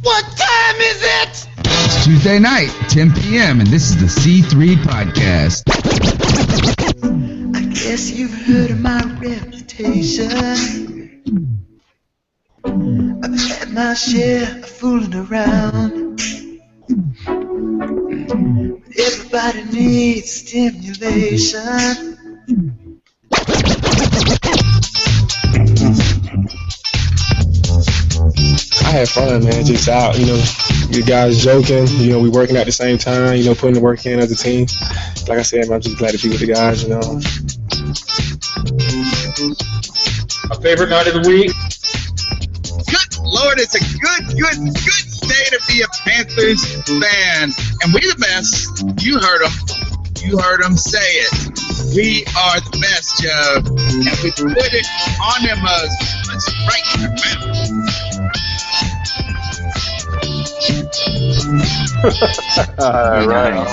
What time is it? It's Tuesday night, 10 p.m., and this is the C3 Podcast. I guess you've heard of my reputation. I've had my share of fooling around. But everybody needs stimulation. I had fun, man. Just out, you guys joking. We working at the same time. Putting the work in as a team. Like I said, man, I'm just glad to be with the guys. My favorite night of the week. Good Lord, it's a good day to be a Panthers fan, and we the best. You heard them say it. We are the best, Joe, and we put it on them right in their mouth. Right.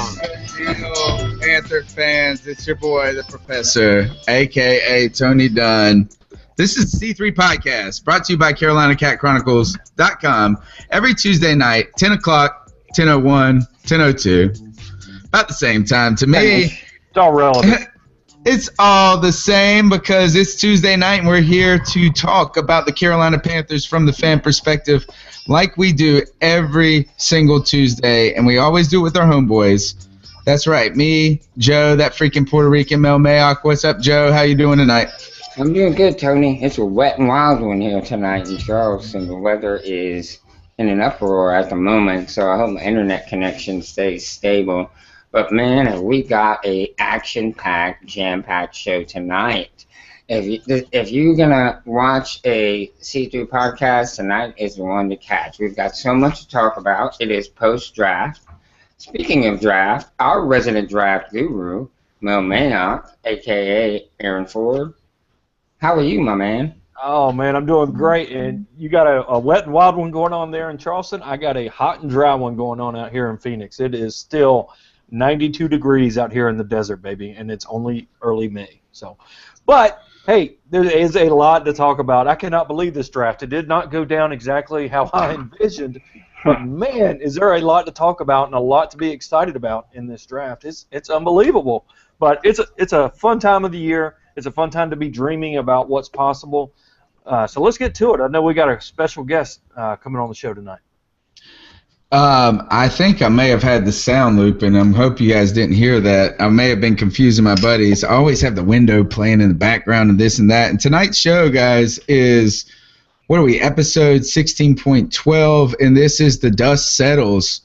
Panther fans, it's your boy, the Professor, a.k.a. Tony Dunn. This is the C3 Podcast, brought to you by CarolinaCatChronicles.com every Tuesday night, 10 o'clock, 10:01, 10:02, about the same time. To me, It's all relevant. it's all the same because it's Tuesday night and we're here to talk about the Carolina Panthers from the fan perspective like we do every single Tuesday, and we always do it with our homeboys. That's right, me, Joe, that freaking Puerto Rican Mel Mayock. What's up, Joe? How you doing tonight? I'm doing good, Tony. It's a wet and wild one here tonight in Charleston. The weather is in an uproar at the moment, so I hope my internet connection stays stable. But man, have we got a action-packed, jam-packed show tonight. If you're gonna watch a C3 podcast, tonight is the one to catch. We've got so much to talk about. It is post-draft. Speaking of draft, our resident draft guru, Mel Mayock, a.k.a. Aaron Ford. How are you, my man? Oh, man, I'm doing great. And you got a wet and wild one going on there in Charleston. I got a hot and dry one going on out here in Phoenix. It is still 92 degrees out here in the desert, baby, and it's only early May. But, hey, there is a lot to talk about. I cannot believe this draft. It did not go down exactly how I envisioned. But, man, is there a lot to talk about and a lot to be excited about in this draft. It's unbelievable. But it's a fun time of the year. It's a fun time to be dreaming about what's possible. So let's get to it. I know we got a special guest coming on the show tonight. I think I may have had the sound loop, and I hope you guys didn't hear that. I may have been confusing my buddies. I always have the window playing in the background and this and that. And tonight's show, guys, is, what are we, episode 16.12, and this is The Dust Settles.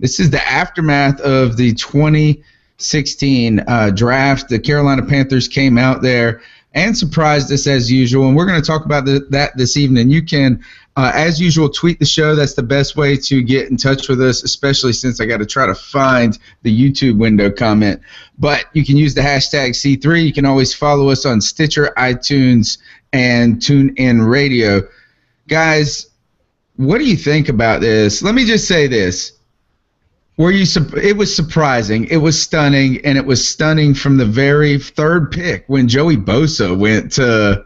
This is the aftermath of the 2016 draft. The Carolina Panthers came out there and surprised us as usual, and we're going to talk about that this evening. You can, as usual, tweet the show. That's the best way to get in touch with us, especially since I got to try to find the YouTube window comment. But you can use the hashtag C3. You can always follow us on Stitcher, iTunes, and TuneIn Radio. Guys, what do you think about this? Let me just say this. It was surprising, it was stunning, and it was stunning from the very third pick when Joey Bosa went to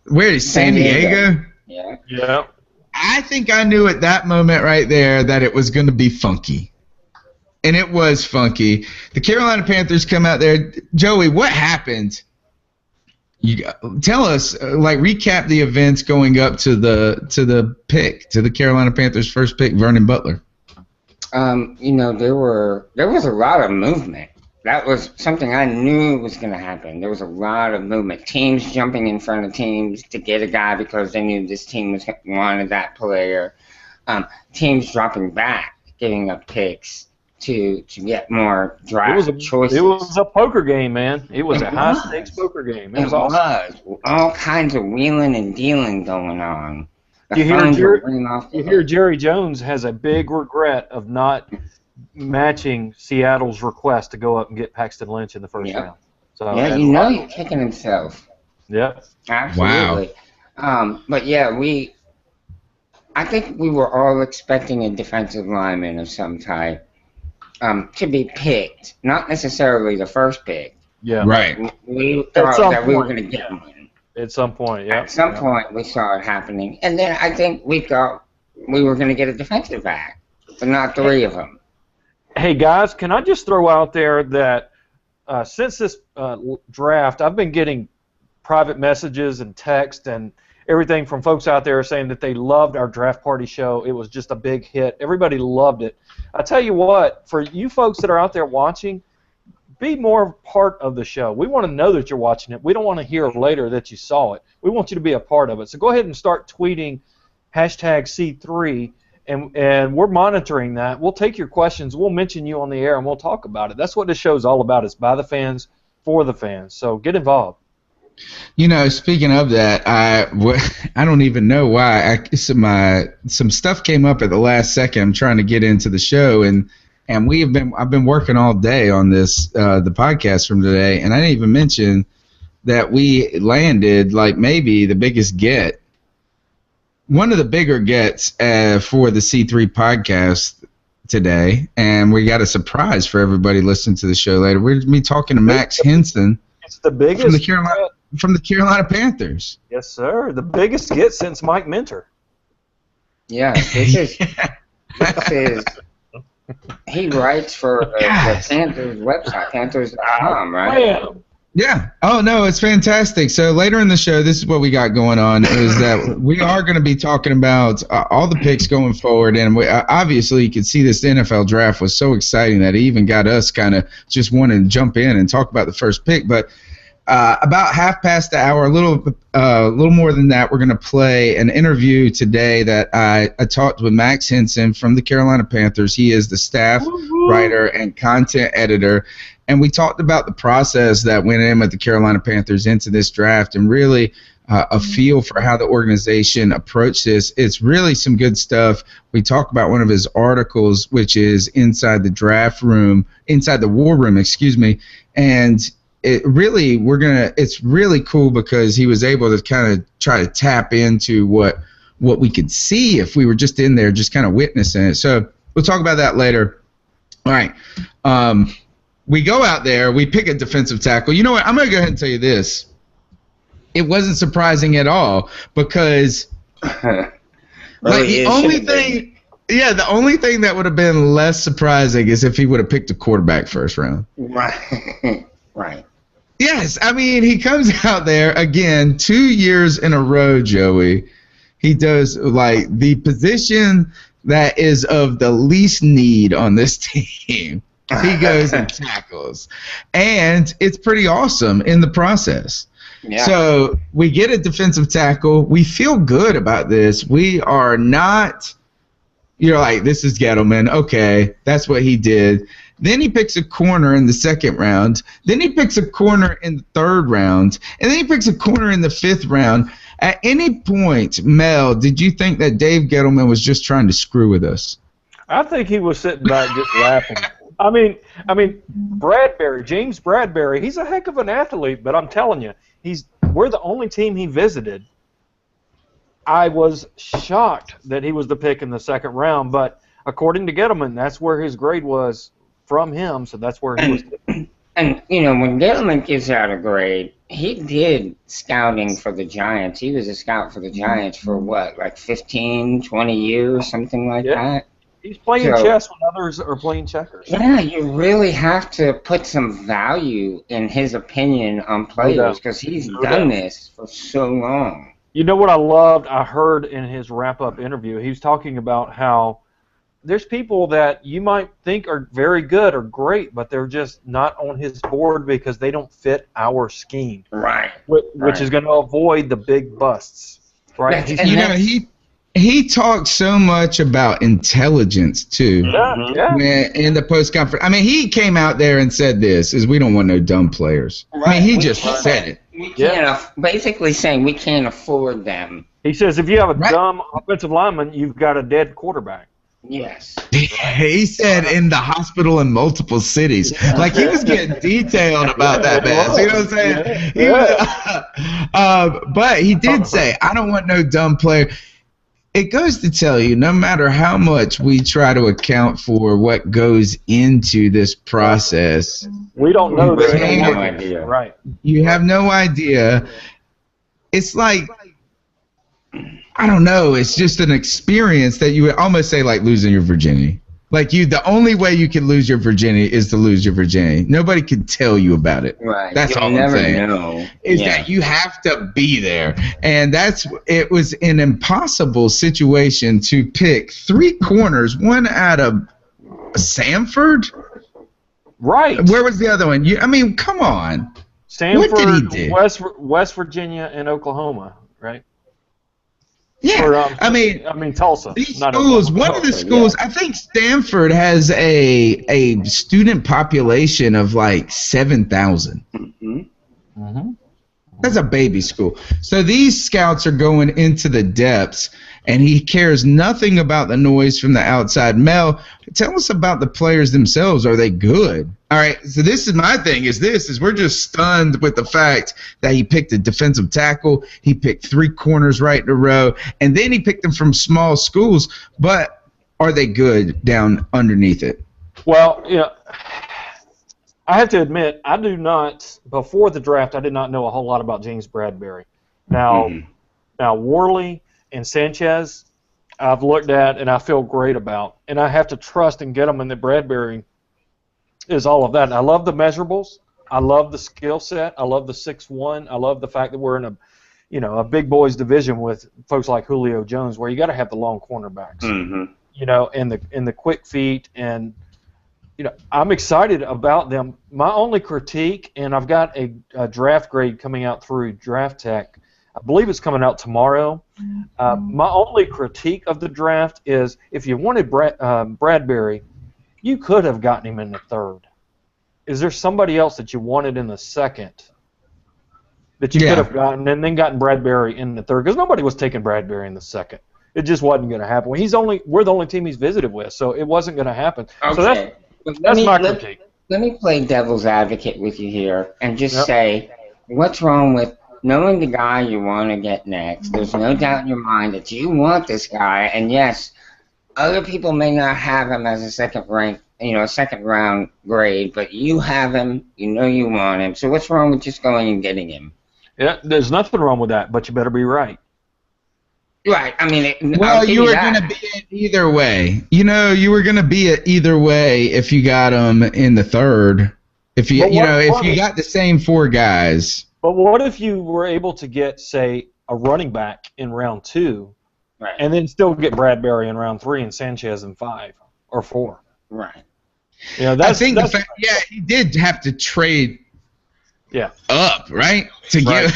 where is San Diego? Yeah. I think I knew at that moment right there that it was going to be funky, and it was funky. The Carolina Panthers come out there. Joey, what happened? You tell us, recap the events going up to the pick, to the Carolina Panthers' first pick, Vernon Butler. There was a lot of movement. That was something I knew was going to happen. There was a lot of movement. Teams jumping in front of teams to get a guy because they knew this team wanted that player. Teams dropping back, giving up picks to get more draft choices. It was a poker game, man. It was a high-stakes poker game. It was awesome. All kinds of wheeling and dealing going on. You hear Jerry Jones has a big regret of not matching Seattle's request to go up and get Paxton Lynch in the first round. So, he's kicking himself. Yeah. Absolutely. Wow. But yeah, I think we were all expecting a defensive lineman of some type to be picked, not necessarily the first pick. Yeah. Right. We thought that we were going to get one. At some point, yeah. At some point, we saw it happening. And then I think we thought we were going to get a defensive back, but not three of them. Hey, guys, can I just throw out there that since this draft, I've been getting private messages and text and everything from folks out there saying that they loved our draft party show. It was just a big hit. Everybody loved it. I tell you what, for you folks that are out there watching, be more part of the show. We want to know that you're watching it. We don't want to hear later that you saw it. We want you to be a part of it. So go ahead and start tweeting #C3, and we're monitoring that. We'll take your questions. We'll mention you on the air, and we'll talk about it. That's what this show's all about. It's by the fans, for the fans. So get involved. You know, speaking of that, I don't even know why. Some stuff came up at the last second. I'm trying to get into the show, and I've been working all day on this the podcast from today, and I didn't even mention that we landed like maybe the biggest get, one of the bigger gets for the C3 podcast today, and we got a surprise for everybody listening to the show later. We're going to be talking to Max Henson. It's the biggest from the Carolina Panthers. Yes, sir. The biggest get since Mike Minter. Yeah, this is he writes for the Panthers website, Panthers.com, right? Yeah. Oh, no, it's fantastic. So later in the show, this is what we got going on, is that we are going to be talking about all the picks going forward. And obviously, you can see this NFL draft was so exciting that it even got us kind of just wanting to jump in and talk about the first pick. But about half past the hour, a little more than that, we're going to play an interview today that I talked with Max Henson from the Carolina Panthers. He is the staff writer and content editor. And we talked about the process that went in with the Carolina Panthers into this draft and really a feel for how the organization approached this. It's really some good stuff. We talk about one of his articles, which is inside the war room, and it's really cool because he was able to kind of try to tap into what we could see if we were just in there, just kind of witnessing it. So we'll talk about that later. All right. We go out there, we pick a defensive tackle. You know what? I'm going to go ahead and tell you this. It wasn't surprising at all because the only thing that would have been less surprising is if he would have picked a quarterback first round. Right. Right. Yes, I mean, he comes out there, again, 2 years in a row, Joey. He does, like, the position that is of the least need on this team. He goes and tackles. And it's pretty awesome in the process. Yeah. So we get a defensive tackle. We feel good about this. We are not, like, this is Gettleman. Okay, that's what he did. Then he picks a corner in the second round. Then he picks a corner in the third round. And then he picks a corner in the fifth round. At any point, Mel, did you think that Dave Gettleman was just trying to screw with us? I think he was sitting back just laughing. I mean, James Bradbury, he's a heck of an athlete, but I'm telling you, we're the only team he visited. I was shocked that he was the pick in the second round, but according to Gettleman, that's where his grade was from him, so that's where he was. And, when Gettleman gives out a grade, he did scouting for the Giants. He was a scout for the Giants for what, like 15, 20 years, something like that? He's playing chess when others are playing checkers. Yeah, you really have to put some value in his opinion on players because he's done this for so long. You know what I loved? I heard in his wrap-up interview, he was talking about how there's people that you might think are very good or great, but they're just not on his board because they don't fit our scheme. Right. Which is going to avoid the big busts. Right. He talks so much about intelligence too. Yeah. In the post conference, I mean, he came out there and said this: "Is we don't want no dumb players." Right. I mean, he just said it. We can't basically saying we can't afford them. He says if you have a dumb offensive lineman, you've got a dead quarterback. Yes. He said in the hospital in multiple cities. Like, he was getting detailed about that, man. You know what I'm saying? But he did say, I don't want no dumb player. It goes to tell you, no matter how much we try to account for what goes into this process, we don't know. We have no idea. Right. You have no idea. It's like I don't know. It's just an experience that you would almost say like losing your virginity. Like the only way you can lose your virginity is to lose your virginity. Nobody can tell you about it. Right. That's You'll all never I'm saying. know. Is that you have to be there, and it was an impossible situation to pick 3 corners, one out of Samford. Right. Where was the other one? I mean, come on. Stanford, What did he do? West Virginia, and Oklahoma, right? Yeah, Or, I mean Tulsa. These not schools, Oklahoma. one of the Tulsa, schools, I think Stanford has a student population of like 7,000. Mm-hmm. That's a baby school. So these scouts are going into the depths, and he cares nothing about the noise from the outside. Mel, tell us about the players themselves. Are they good? All right, so this is my thing, is we're just stunned with the fact that he picked a defensive tackle, he picked 3 corners right in a row, and then he picked them from small schools, but are they good down underneath it? Well, I have to admit, I do not, before the draft, I did not know a whole lot about James Bradbury. Now, Worley and Sanchez, I've looked at and I feel great about. And I have to trust and get them in that Bradbury is all of that. And I love the measurables. I love the skill set. I love the 6'1". I love the fact that we're in a big boys division with folks like Julio Jones, where you got to have the long cornerbacks, and the quick feet, and I'm excited about them. My only critique, and I've got a draft grade coming out through Draft Tech. I believe it's coming out tomorrow. My only critique of the draft is if you wanted Bradbury, you could have gotten him in the 3rd. Is there somebody else that you wanted in the 2nd that you could have gotten, and then gotten Bradbury in the 3rd? Because nobody was taking Bradbury in the 2nd. It just wasn't going to happen. We're the only team he's visited with, so it wasn't going to happen. Okay. So that's my critique. Let me play devil's advocate with you here and just say, what's wrong with knowing the guy you want to get next? There's no doubt in your mind that you want this guy, and yes, other people may not have him as a second round grade, but you have him, you want him. So what's wrong with just going and getting him? Yeah, there's nothing wrong with that, but you better be right. Right. I mean, you were going to be it either way. You were going to be it either way if you got him in the 3rd. If you if you got the same 4 guys. But what if you were able to get, say, a running back in round 2, right, and then still get Bradbury in round 3 and Sanchez in 5 or 4? Right. I think he did have to trade. Yeah. Up, right? Get.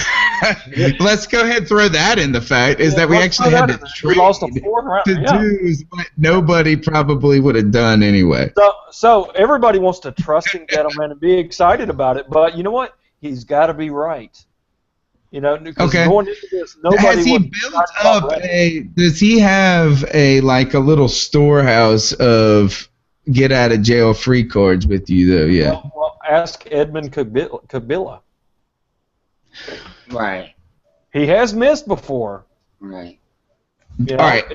Let's go ahead and throw that in the fact is that we actually had to trade do what nobody probably would have done anyway. So everybody wants to trust in Gettleman and be excited about it, but you know what? He's got to be right. Because going into this, nobody has he built up does he have a little storehouse of get out of jail free cards with you though? Yeah. Well, ask Edmund Kabila. Right. He has missed before. Right. All right.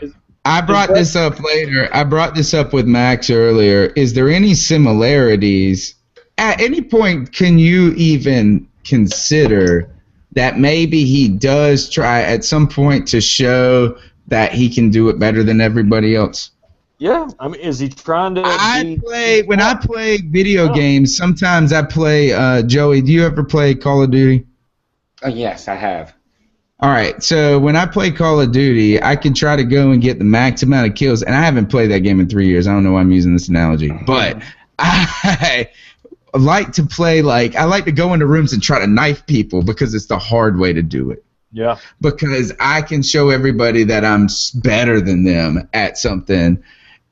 I brought this up later. I brought this up with Max earlier. Is there any similarities? At any point, can you even consider that maybe he does try at some point to show that he can do it better than everybody else? Yeah, I mean, is he trying to? When I play video games, sometimes I play. Joey, do you ever play Call of Duty? Oh yes, I have. All right, so when I play Call of Duty, I can try to go and get the max amount of kills, and I haven't played that game in 3 years. I don't know why I'm using this analogy, but I like to play I like to go into rooms and try to knife people because it's the hard way to do it. Yeah. Because I can show everybody that I'm better than them at something.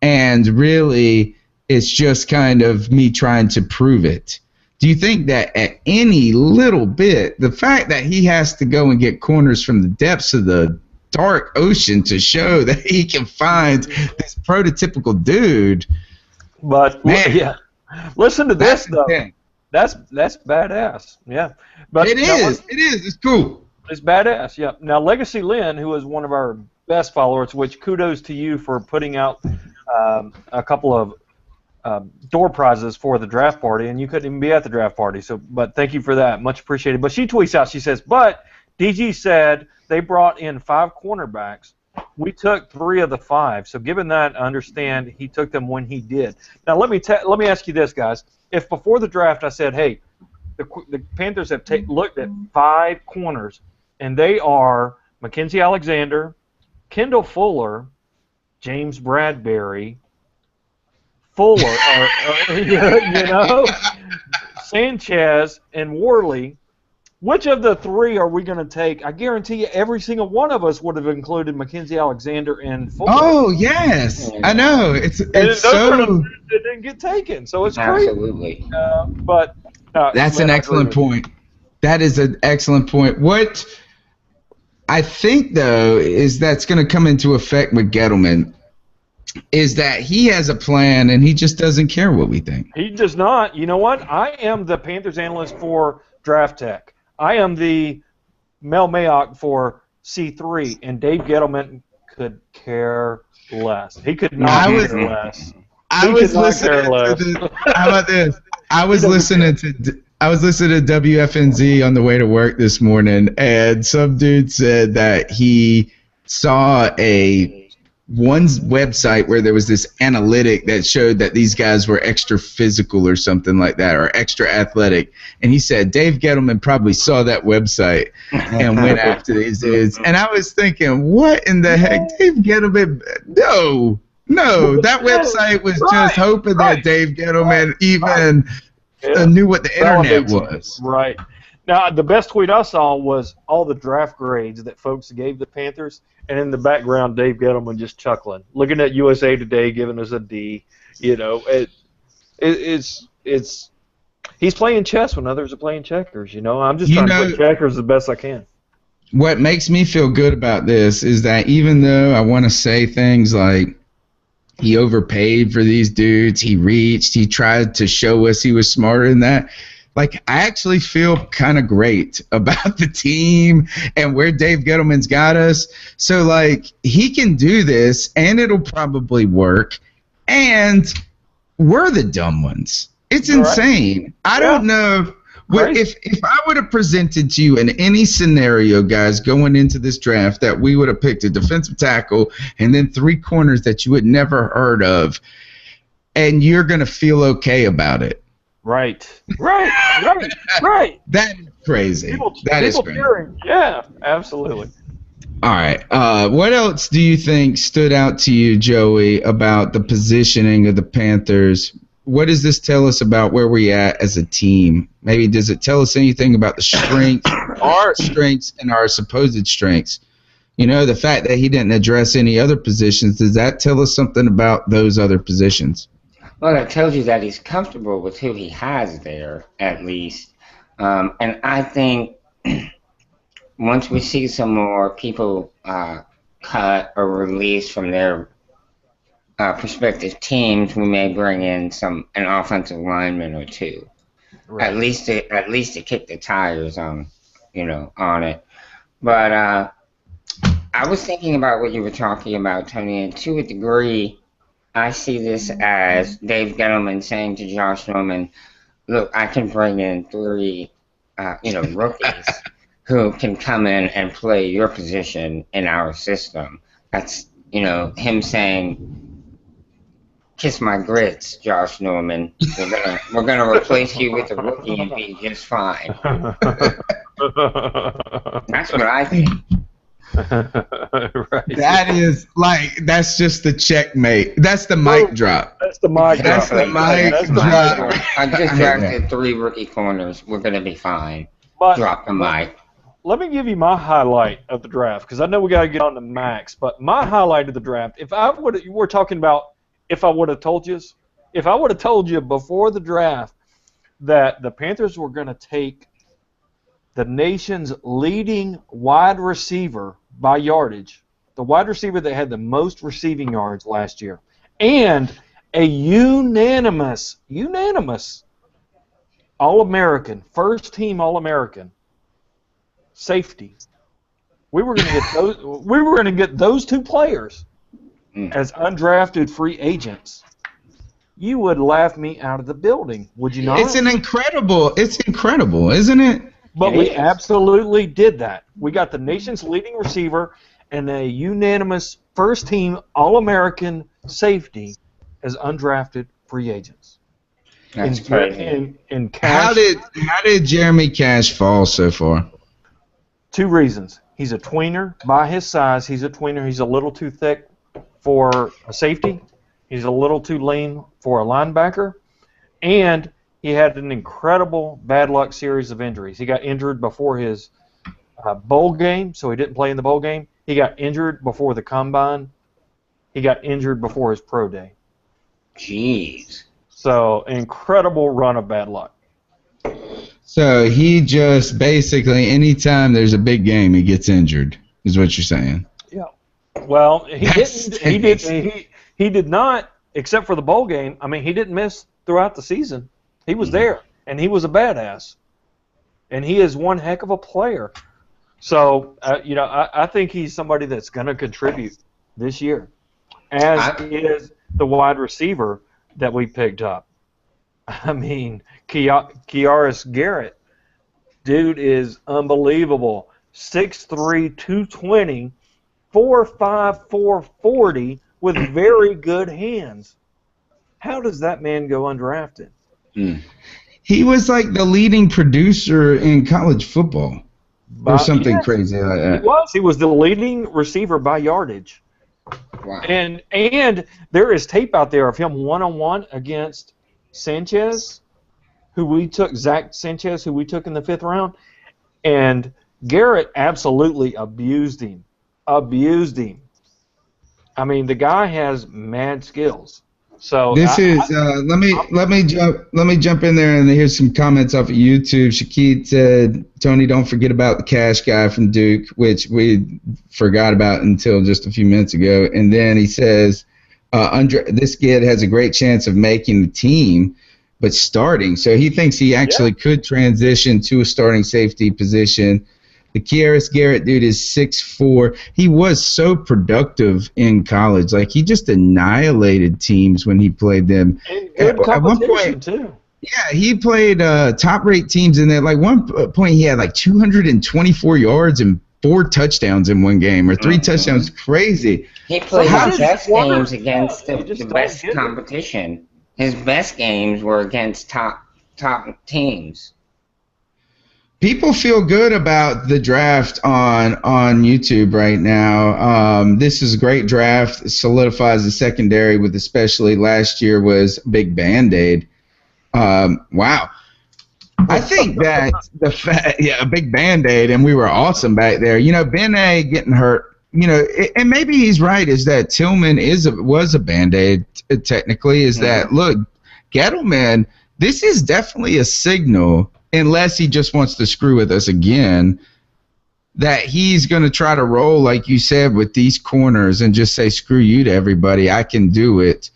And really, it's just kind of me trying to prove it. Do you think that at any little bit, the fact that he has to go and get corners from the depths of the dark ocean to show that he can find this prototypical dude? But, yeah. Listen to this, though. That's badass. Yeah. But it is. It's cool. It's badass, yeah. Now, Legacy Lynn, who is one of our best followers, which kudos to you for putting out a couple of door prizes for the draft party, and you couldn't even be at the draft party. But thank you for that, much appreciated. But she tweets out, she says, "But DG said they brought in 5 cornerbacks, we took 3 of the 5. So given that, I understand he took them when he did. Now let me ask you this, guys. If before the draft I said, hey, the Panthers have looked at 5 corners, and they are Mackenzie Alexander, Kendall Fuller, James Bradbury, Fuller, Sanchez, and Worley. Which of the 3 are we going to take? I guarantee you every single one of us would have included Mackenzie Alexander and Fuller. Oh, yes. I know. It's so... They didn't get taken, so it's crazy. Absolutely. That's an excellent point. That is an excellent point. What I think, though, is that's going to come into effect with Gettleman is that he has a plan and he just doesn't care what we think. He does not. You know what? I am the Panthers analyst for Draft Tech. I am the Mel Mayock for C3, and Dave Gettleman could care less. He could not care less. I was listening to how about this? I was listening to WFNZ on the way to work this morning, and some dude said that he saw one website where there was this analytic that showed that these guys were extra physical or something like that, or extra athletic. And he said Dave Gettleman probably saw that website and went after these dudes. And I was thinking, what in the heck? Dave Gettleman, no, that website was just hoping that Dave Gettleman even knew what the internet was. Right. Now, the best tweet I saw was all the draft grades that folks gave the Panthers, and in the background, Dave Gettleman just chuckling, looking at USA Today, giving us a D. It's he's playing chess when others are playing checkers. I'm just trying to play checkers the best I can. What makes me feel good about this is that even though I want to say things like he overpaid for these dudes, he reached, he tried to show us he was smarter than that. Like, I actually feel kind of great about the team and where Dave Gettleman's got us. So, like, he can do this, and it'll probably work. And we're the dumb ones. It's insane. I don't know. If I would have presented to you in any scenario, guys, going into this draft, that we would have picked a defensive tackle and then 3 corners that you had never heard of, and you're going to feel okay about it. Right. That is crazy. That is crazy. Yeah, absolutely. All right. What else do you think stood out to you, Joey, about the positioning of the Panthers? What does this tell us about where we're at as a team? Maybe does it tell us anything about the strengths, our strengths, and our supposed strengths? The fact that he didn't address any other positions, does that tell us something about those other positions? Well, it tells you that he's comfortable with who he has there, at least. And I think once we see some more people cut or released from their prospective teams, we may bring in an offensive lineman or 2, at least to kick the tires on it. But I was thinking about what you were talking about, Tony, and to a degree, I see this as Dave Gettleman saying to Josh Norman, look, I can bring in 3, rookies who can come in and play your position in our system. That's, him saying, kiss my grits, Josh Norman. We're gonna replace you with a rookie and be just fine. That's what I think. Right. That's just the checkmate. That's the mic drop. That's the mic drop. That's the mic drop. I just drafted 3 rookie corners. We're gonna be fine. Drop the mic. Let me give you my highlight of the draft, because I know we got to get on to Max. But my highlight of the draft, we're talking about if I would have told you before the draft that the Panthers were going to take the nation's leading wide receiver by yardage, the wide receiver that had the most receiving yards last year, and a unanimous All-American, first-team All-American safety. We were going to get those 2 players as undrafted free agents. You would laugh me out of the building, would you not? It's incredible, isn't it? But we absolutely did that. We got the nation's leading receiver, and a unanimous first-team All-American safety as undrafted free agents. That's crazy. In Cash, How did Jeremy Cash fall so far? 2 reasons. He's a tweener. By his size, he's a tweener. He's a little too thick for a safety. He's a little too lean for a linebacker. And he had an incredible bad luck series of injuries. He got injured before his bowl game, so he didn't play in the bowl game. He got injured before the combine. He got injured before his pro day. Jeez. So, incredible run of bad luck. So he just basically, anytime there's a big game, he gets injured, is what you're saying. Yeah. Well, he did not, except for the bowl game. I mean, he didn't miss throughout the season. He was there, and he was a badass. And he is one heck of a player. So, I think he's somebody that's going to contribute this year, as is the wide receiver that we picked up. I mean, Kearis Garrett, dude is unbelievable. 6'3", 220, 4'5", 440 with very good hands. How does that man go undrafted? He was like the leading producer in college football. Or something crazy like that. He was the leading receiver by yardage. Wow. And there is tape out there of him one-on-one against Sanchez, Zach Sanchez, who we took in the 5th round. And Garrett absolutely abused him. I mean, the guy has mad skills. So this let me jump in there, and here's some comments off of YouTube. Shaquille said, "Tony, don't forget about the Cash guy from Duke," which we forgot about until just a few minutes ago. And then he says, "This kid has a great chance of making the team, but starting." So he thinks he actually could transition to a starting safety position. The Kearis Garrett dude is 6'4". He was so productive in college. Like, he just annihilated teams when he played them. And good at one point, too. Yeah, he played top-rate teams in that. Like, one point he had like 224 yards and 4 touchdowns in one game, or 3 touchdowns. Crazy. He played his best games against the best competition. His best games were against top teams. People feel good about the draft on YouTube right now. This is a great draft. It solidifies the secondary, with especially last year was big Band-Aid. Wow. I think that a big Band-Aid, and we were awesome back there. Ben A getting hurt, and maybe he's right, is that Tillman was a Band-Aid technically, is that, look, Gettleman, this is definitely a signal, unless he just wants to screw with us again, that he's going to try to roll, like you said, with these corners and just say, screw you to everybody. I can do it.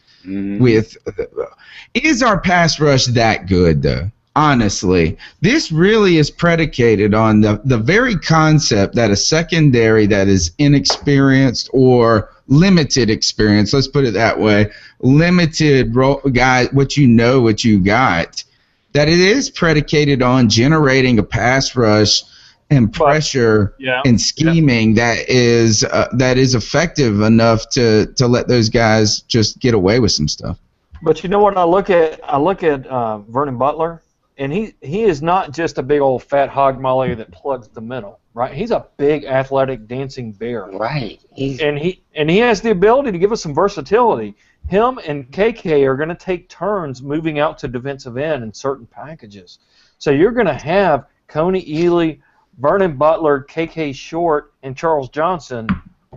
Is our pass rush that good, though? Honestly, this really is predicated on the very concept that a secondary that is inexperienced or limited experience, let's put it that way, limited guy, what you got, that it is predicated on generating a pass rush and pressure and scheming that is effective enough to let those guys just get away with some stuff. But you know what? I look at Vernon Butler, and he is not just a big old fat hog molly that plugs the middle, right? He's a big athletic dancing bear, right? And he has the ability to give us some versatility. Him and KK are going to take turns moving out to defensive end in certain packages. So you're going to have Coney Ely, Vernon Butler, KK Short, and Charles Johnson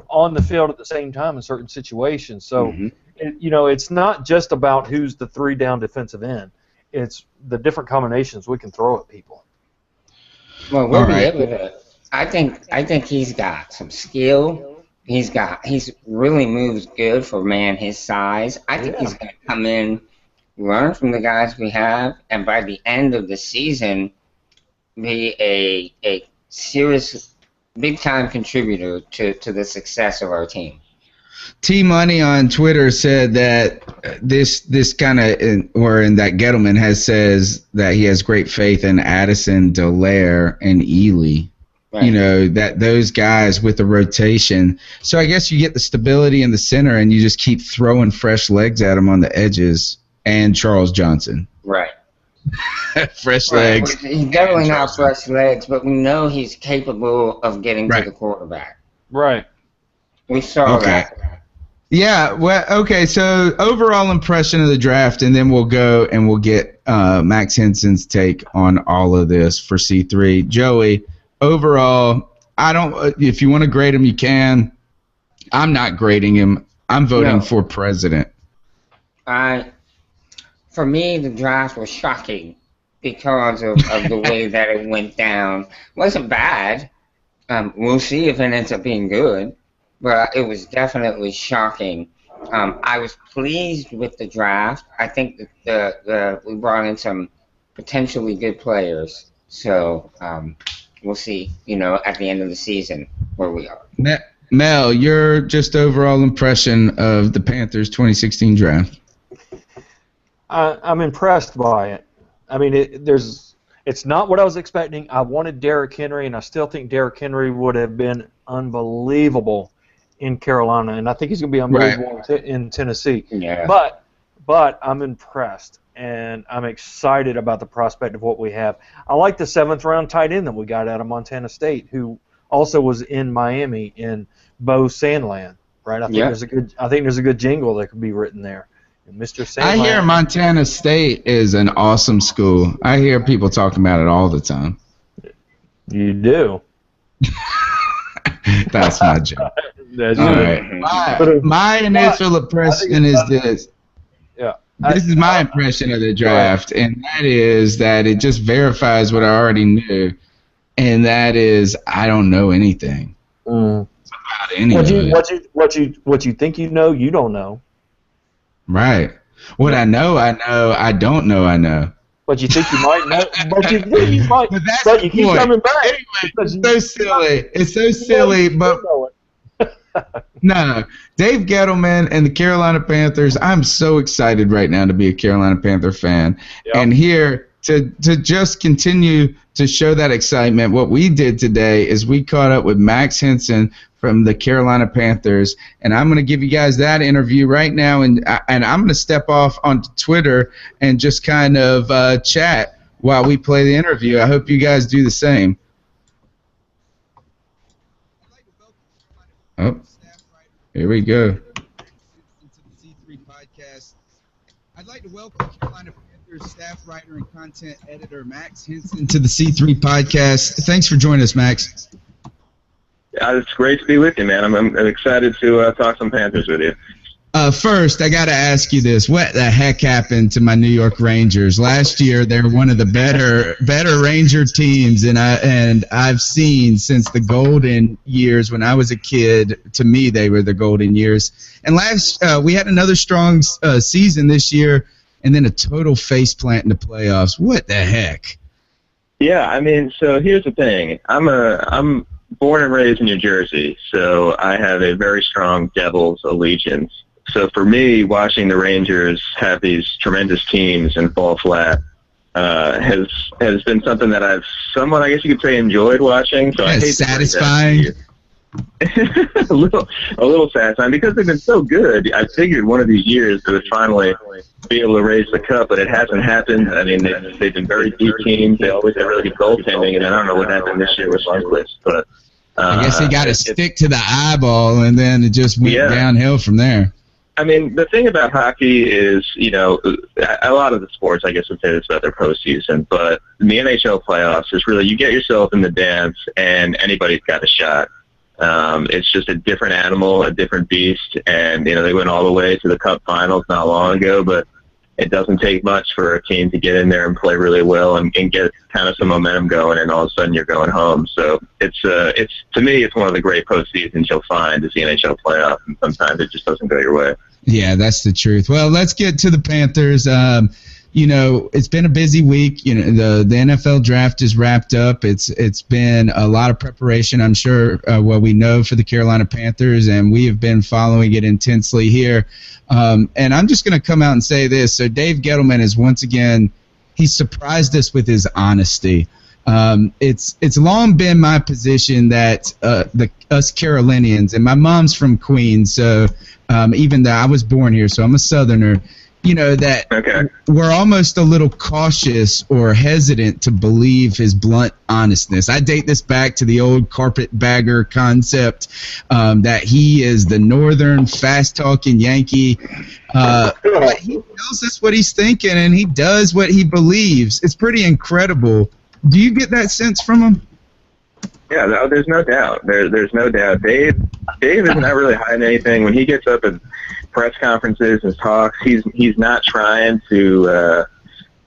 on the field at the same time in certain situations. So, it's not just about who's the 3-down defensive end. It's the different combinations we can throw at people. Well, we'll be able to. I think he's got some skill. He's really moves good for a man his size. I think he's going to come in, learn from the guys we have, and by the end of the season, be a serious, big-time contributor to the success of our team. T Money on Twitter said that this kind of, or in that Gettleman says that he has great faith in Addison, Dallaire, and Ely. Right. You know, that those guys with the rotation. So I guess you get the stability in the center, and you just keep throwing fresh legs at them on the edges. And Charles Johnson. Right. Fresh legs. He's definitely not fresh legs, but we know he's capable of getting to the quarterback. Right. We saw that. Yeah, well, okay, so overall impression of the draft, and then we'll go and we'll get Max Henson's take on all of this for C3. Joey, overall, if you want to grade him, you can. I'm not grading him. I'm voting for president. For me, the draft was shocking because of the way that it went down. It wasn't bad. We'll see if it ends up being good. But it was definitely shocking. I was pleased with the draft. I think that we brought in some potentially good players. So we'll see, at the end of the season where we are. Mel, your just overall impression of the Panthers 2016 draft? I'm impressed by it. I mean, it's not what I was expecting. I wanted Derrick Henry, and I still think Derrick Henry would have been unbelievable in Carolina, and I think he's going to be unbelievable in Tennessee. Yeah. But I'm impressed, and I'm excited about the prospect of what we have. I like the 7th-round tight end that we got out of Montana State, who also was in Miami in Bo Sandland. Right? I think there's a good jingle that could be written there. And Mr. Sandland. I hear Montana State is an awesome school. I hear people talking about it all the time. You do. That's my joke. That's all right. My initial impression is this. Yeah. This is my impression of the draft, and that is that it just verifies what I already knew, and that is I don't know anything about any of it. What you think you know, you don't know. Right. What I know, I don't know, I know. But you think you might know. But you think you might. But that's but you keep coming back. Anyway, it's so silly. It's so silly, but no. Dave Gettleman and the Carolina Panthers, I'm so excited right now to be a Carolina Panther fan. Yep. And here to just continue to show that excitement, what we did today is we caught up with Max Henson from the Carolina Panthers, and I'm going to give you guys that interview right now, and I'm going to step off onto Twitter and just kind of chat while we play the interview. I hope you guys do the same. Oh, here we go. I'd like to welcome Carolina Panthers staff writer and content editor Max Henson to the C3 podcast. Thanks for joining us, Max. It's great to be with you, man. I'm excited to talk some Panthers with you. First, I got to ask you this. What the heck happened to my New York Rangers? Last year, they were one of the better Ranger teams, and I've seen since the golden years when I was a kid. To me, they were the golden years. And we had another strong season this year, and then a total faceplant in the playoffs. What the heck? Yeah, I mean, so here's the thing. I'm born and raised in New Jersey, so I have a very strong Devils allegiance. So for me, watching the Rangers have these tremendous teams and fall flat has been something that I've somewhat, I guess you could say, enjoyed watching. So I hate satisfying. a little satisfying because they've been so good. I figured one of these years they would finally be able to raise the cup, but it hasn't happened. I mean, they've been very deep teams. They always have really good goaltending, and I don't know what happened this year with Lundqvist, but I guess he got to stick to the eyeball, and then it just went downhill from there. I mean, the thing about hockey is, a lot of the sports, I guess, would say this about their postseason, but in the NHL playoffs is really you get yourself in the dance, and anybody's got a shot. It's just a different animal, a different beast, and, they went all the way to the Cup Finals not long ago, but it doesn't take much for a team to get in there and play really well and get kind of some momentum going, and all of a sudden you're going home. So it's to me, it's one of the great postseasons you'll find is the NHL playoff, and sometimes it just doesn't go your way. Yeah, that's the truth. Well, let's get to the Panthers. It's been a busy week. The NFL draft is wrapped up. It's been a lot of preparation, I'm sure, what we know for the Carolina Panthers, and we have been following it intensely here. And I'm just going to come out and say this. So Dave Gettleman is once again, he surprised us with his honesty. It's long been my position that us Carolinians, and my mom's from Queens, so even though I was born here, so I'm a Southerner, that we're almost a little cautious or hesitant to believe his blunt honestness. I date this back to the old carpetbagger concept, that he is the northern fast-talking Yankee. But he tells us what he's thinking, and he does what he believes. It's pretty incredible. Do you get that sense from him? Yeah, no, there's no doubt. There's no doubt. Dave is not really hiding anything. When he gets up at press conferences and talks, he's not trying to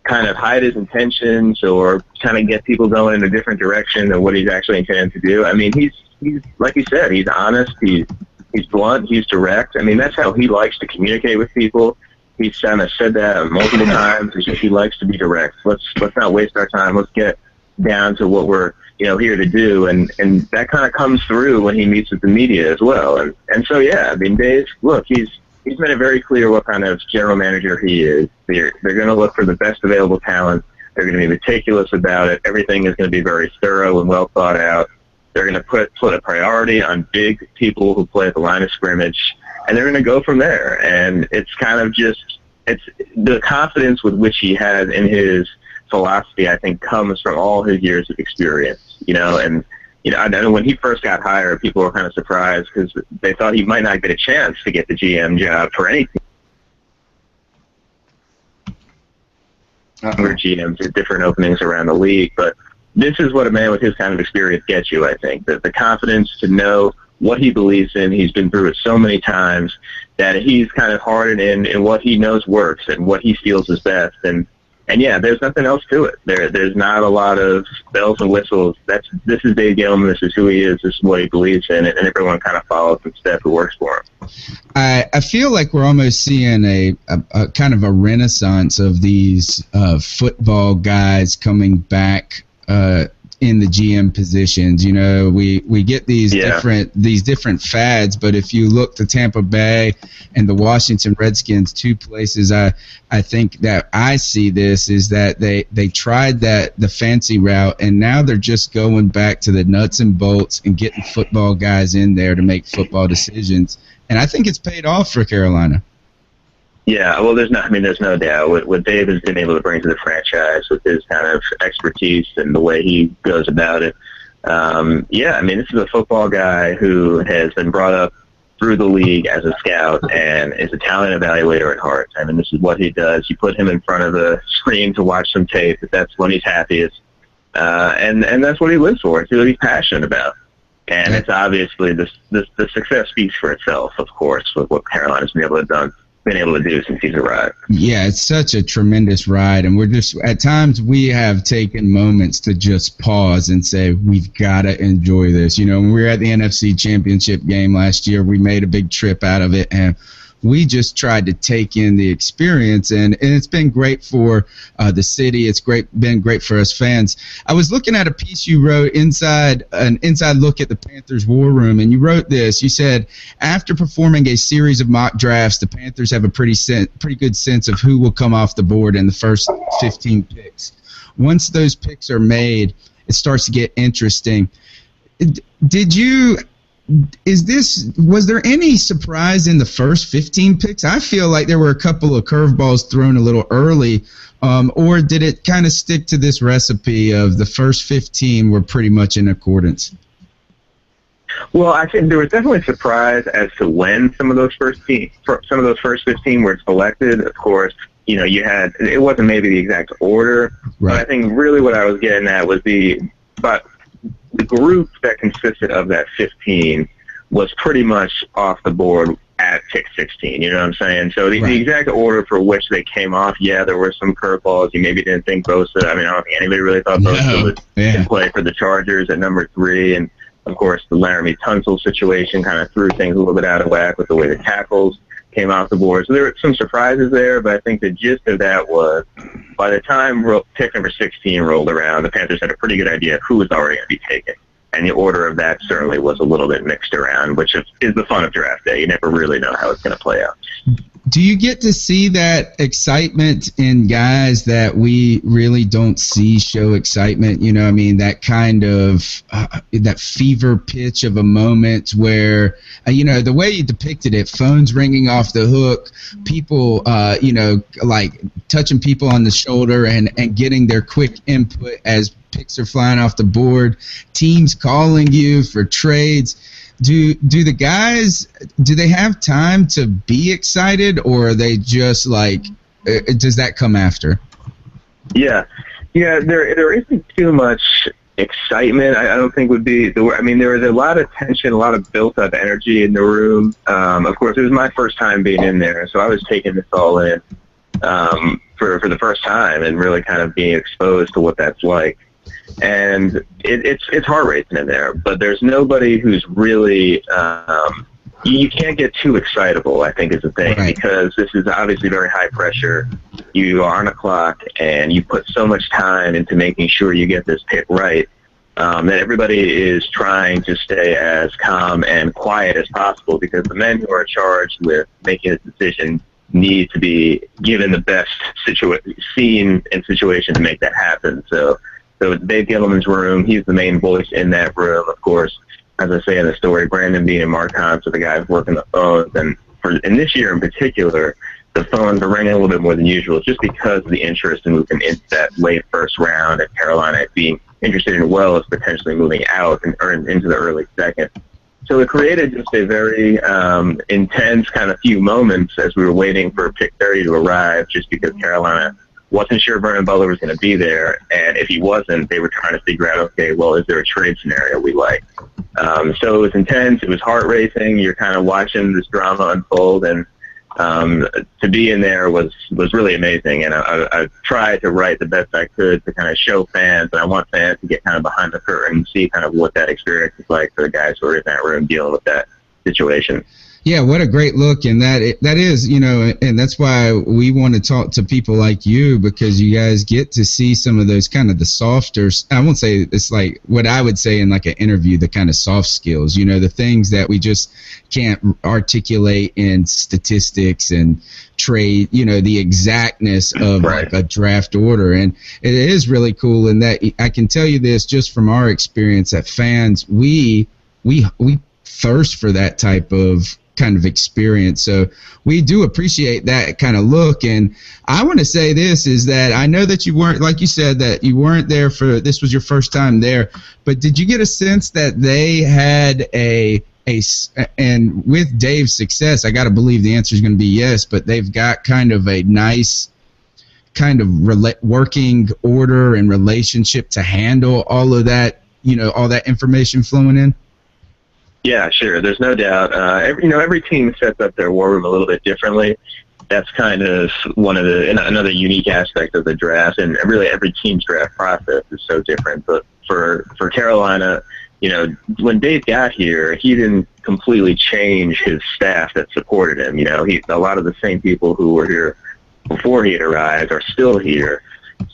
kind of hide his intentions or kind of get people going in a different direction than what he's actually intending to do. I mean, he's like you said, he's honest, he's blunt, he's direct. I mean, that's how he likes to communicate with people. He's kind of said that multiple times. It's just he likes to be direct. Let's not waste our time. Let's get down to what we're here to do, and that kind of comes through when he meets with the media as well. And so yeah, I mean, Dave, look, he's made it very clear what kind of general manager he is. They're going to look for the best available talent. They're going to be meticulous about it. Everything is going to be very thorough and well thought out. They're going to put a priority on big people who play at the line of scrimmage, and they're going to go from there. And it's kind of it's the confidence with which he has in his philosophy, I think, comes from all his years of experience, and I know when he first got hired, people were kind of surprised because they thought he might not get a chance to get the GM job for any team. Other GMs at different openings around the league, but this is what a man with his kind of experience gets you, I think. The confidence to know what he believes in. He's been through it so many times that he's kind of hardened in what he knows works and what he feels is best. And yeah, there's nothing else to it. There's not a lot of bells and whistles. This is Dave Gettleman. This is who he is. This is what he believes in, and everyone kind of follows the step who works for him. I feel like we're almost seeing a kind of a renaissance of these football guys coming back in the GM positions. We get these different fads, but if you look to Tampa Bay and the Washington Redskins, two places I think that I see this is that they tried the fancy route, and now they're just going back to the nuts and bolts and getting football guys in there to make football decisions. And I think it's paid off for Carolina. Yeah, well, there's no doubt what Dave has been able to bring to the franchise with his kind of expertise and the way he goes about it. This is a football guy who has been brought up through the league as a scout and is a talent evaluator at heart. I mean, this is what he does. You put him in front of the screen to watch some tape, that's when he's happiest. And that's what he lives for. It's what he's passionate about. And it's obviously the success speaks for itself, of course, with what Carolina's been able to do since he's arrived. Yeah, it's such a tremendous ride, and we're just at times we have taken moments to just pause and say we've got to enjoy this. When we were at the NFC Championship game last year, we made a big trip out of it, and we just tried to take in the experience, and it's been great for the city. It's been great for us fans. I was looking at a piece you wrote an inside look at the Panthers war room, and you wrote this. You said, after performing a series of mock drafts, the Panthers have a pretty good sense of who will come off the board in the first 15 picks. Once those picks are made, it starts to get interesting. Was there any surprise in the first 15 picks? I feel like there were a couple of curveballs thrown a little early, or did it kind of stick to this recipe of the first 15 were pretty much in accordance? Well, I think there was definitely surprise as to when some of those first 15 were selected. Of course, it wasn't maybe the exact order, right. But I think really what I was getting at was the group that consisted of that 15 was pretty much off the board at pick 16. You know what I'm saying? So the exact order for which they came off, there were some curveballs. You maybe didn't think Bosa. I mean, I don't think anybody really thought Bosa would play for the Chargers at number 3. And, of course, the Laramie Tunsil situation kind of threw things a little bit out of whack with the way the tackles came off the board. So there were some surprises there, but I think the gist of that was by the time pick number 16 rolled around, the Panthers had a pretty good idea of who was already going to be taken. And the order of that certainly was a little bit mixed around, which is the fun of draft day. You never really know how it's going to play out. Do you get to see that excitement in guys that we really don't see show excitement? You know, I mean, that kind of that fever pitch of a moment where, you know, the way you depicted it, phones ringing off the hook, people, you know, like touching people on the shoulder and getting their quick input as picks are flying off the board, teams calling you for trades. Do the guys, do they have time to be excited, or are they just like, does that come after? Yeah, there isn't too much excitement. I don't think would be the word. I mean, there was a lot of tension, a lot of built-up energy in the room. Of course, it was my first time being in there, so I was taking this all in for the first time and really kind of being exposed to what that's like. And it's heart racing in there, but there's nobody who's really you can't get too excitable, I think, is the thing, right, because this is obviously very high pressure. You are on a clock, and you put so much time into making sure you get this pick right that everybody is trying to stay as calm and quiet as possible, because the men who are charged with making this decision need to be given the best scene and situation to make that happen. So Dave Gettleman's room, he's the main voice in that room, of course. As I say in the story, Brandon Bean and Mark Hans are the guys working the phones. And this year in particular, the phones are ringing a little bit more than usual just because of the interest in moving into that late first round and Carolina being interested in well as potentially moving out and into the early second. So it created just a very intense kind of few moments as we were waiting for pick 30 to arrive, just because Carolina wasn't sure Vernon Butler was going to be there, and if he wasn't, they were trying to figure out, okay, well, is there a trade scenario we like? So it was intense. It was heart-racing. You're kind of watching this drama unfold, and to be in there was really amazing. And I tried to write the best I could to kind of show fans, and I want fans to get kind of behind the curtain and see kind of what that experience is like for the guys who are in that room dealing with that situation. Yeah, what a great look, and that is, you know, and that's why we want to talk to people like you, because you guys get to see some of those kind of the softer, I won't say it's like what I would say in like an interview, the kind of soft skills, you know, the things that we just can't articulate in statistics and trade, you know, the exactness of right, like a draft order. And it is really cool in that I can tell you this just from our experience at fans, we thirst for that type of kind of experience. So we do appreciate that kind of look. And I want to say this is that I know that you weren't, like you said, that you weren't there for, this was your first time there, but did you get a sense that they had and with Dave's success, I got to believe the answer is going to be yes, but they've got kind of a nice kind of working order and relationship to handle all of that, you know, all that information flowing in? Yeah, sure. There's no doubt. Every team sets up their war room a little bit differently. That's kind of another unique aspect of the draft, and really every team's draft process is so different. But for Carolina, you know, when Dave got here, he didn't completely change his staff that supported him. You know, a lot of the same people who were here before he had arrived are still here.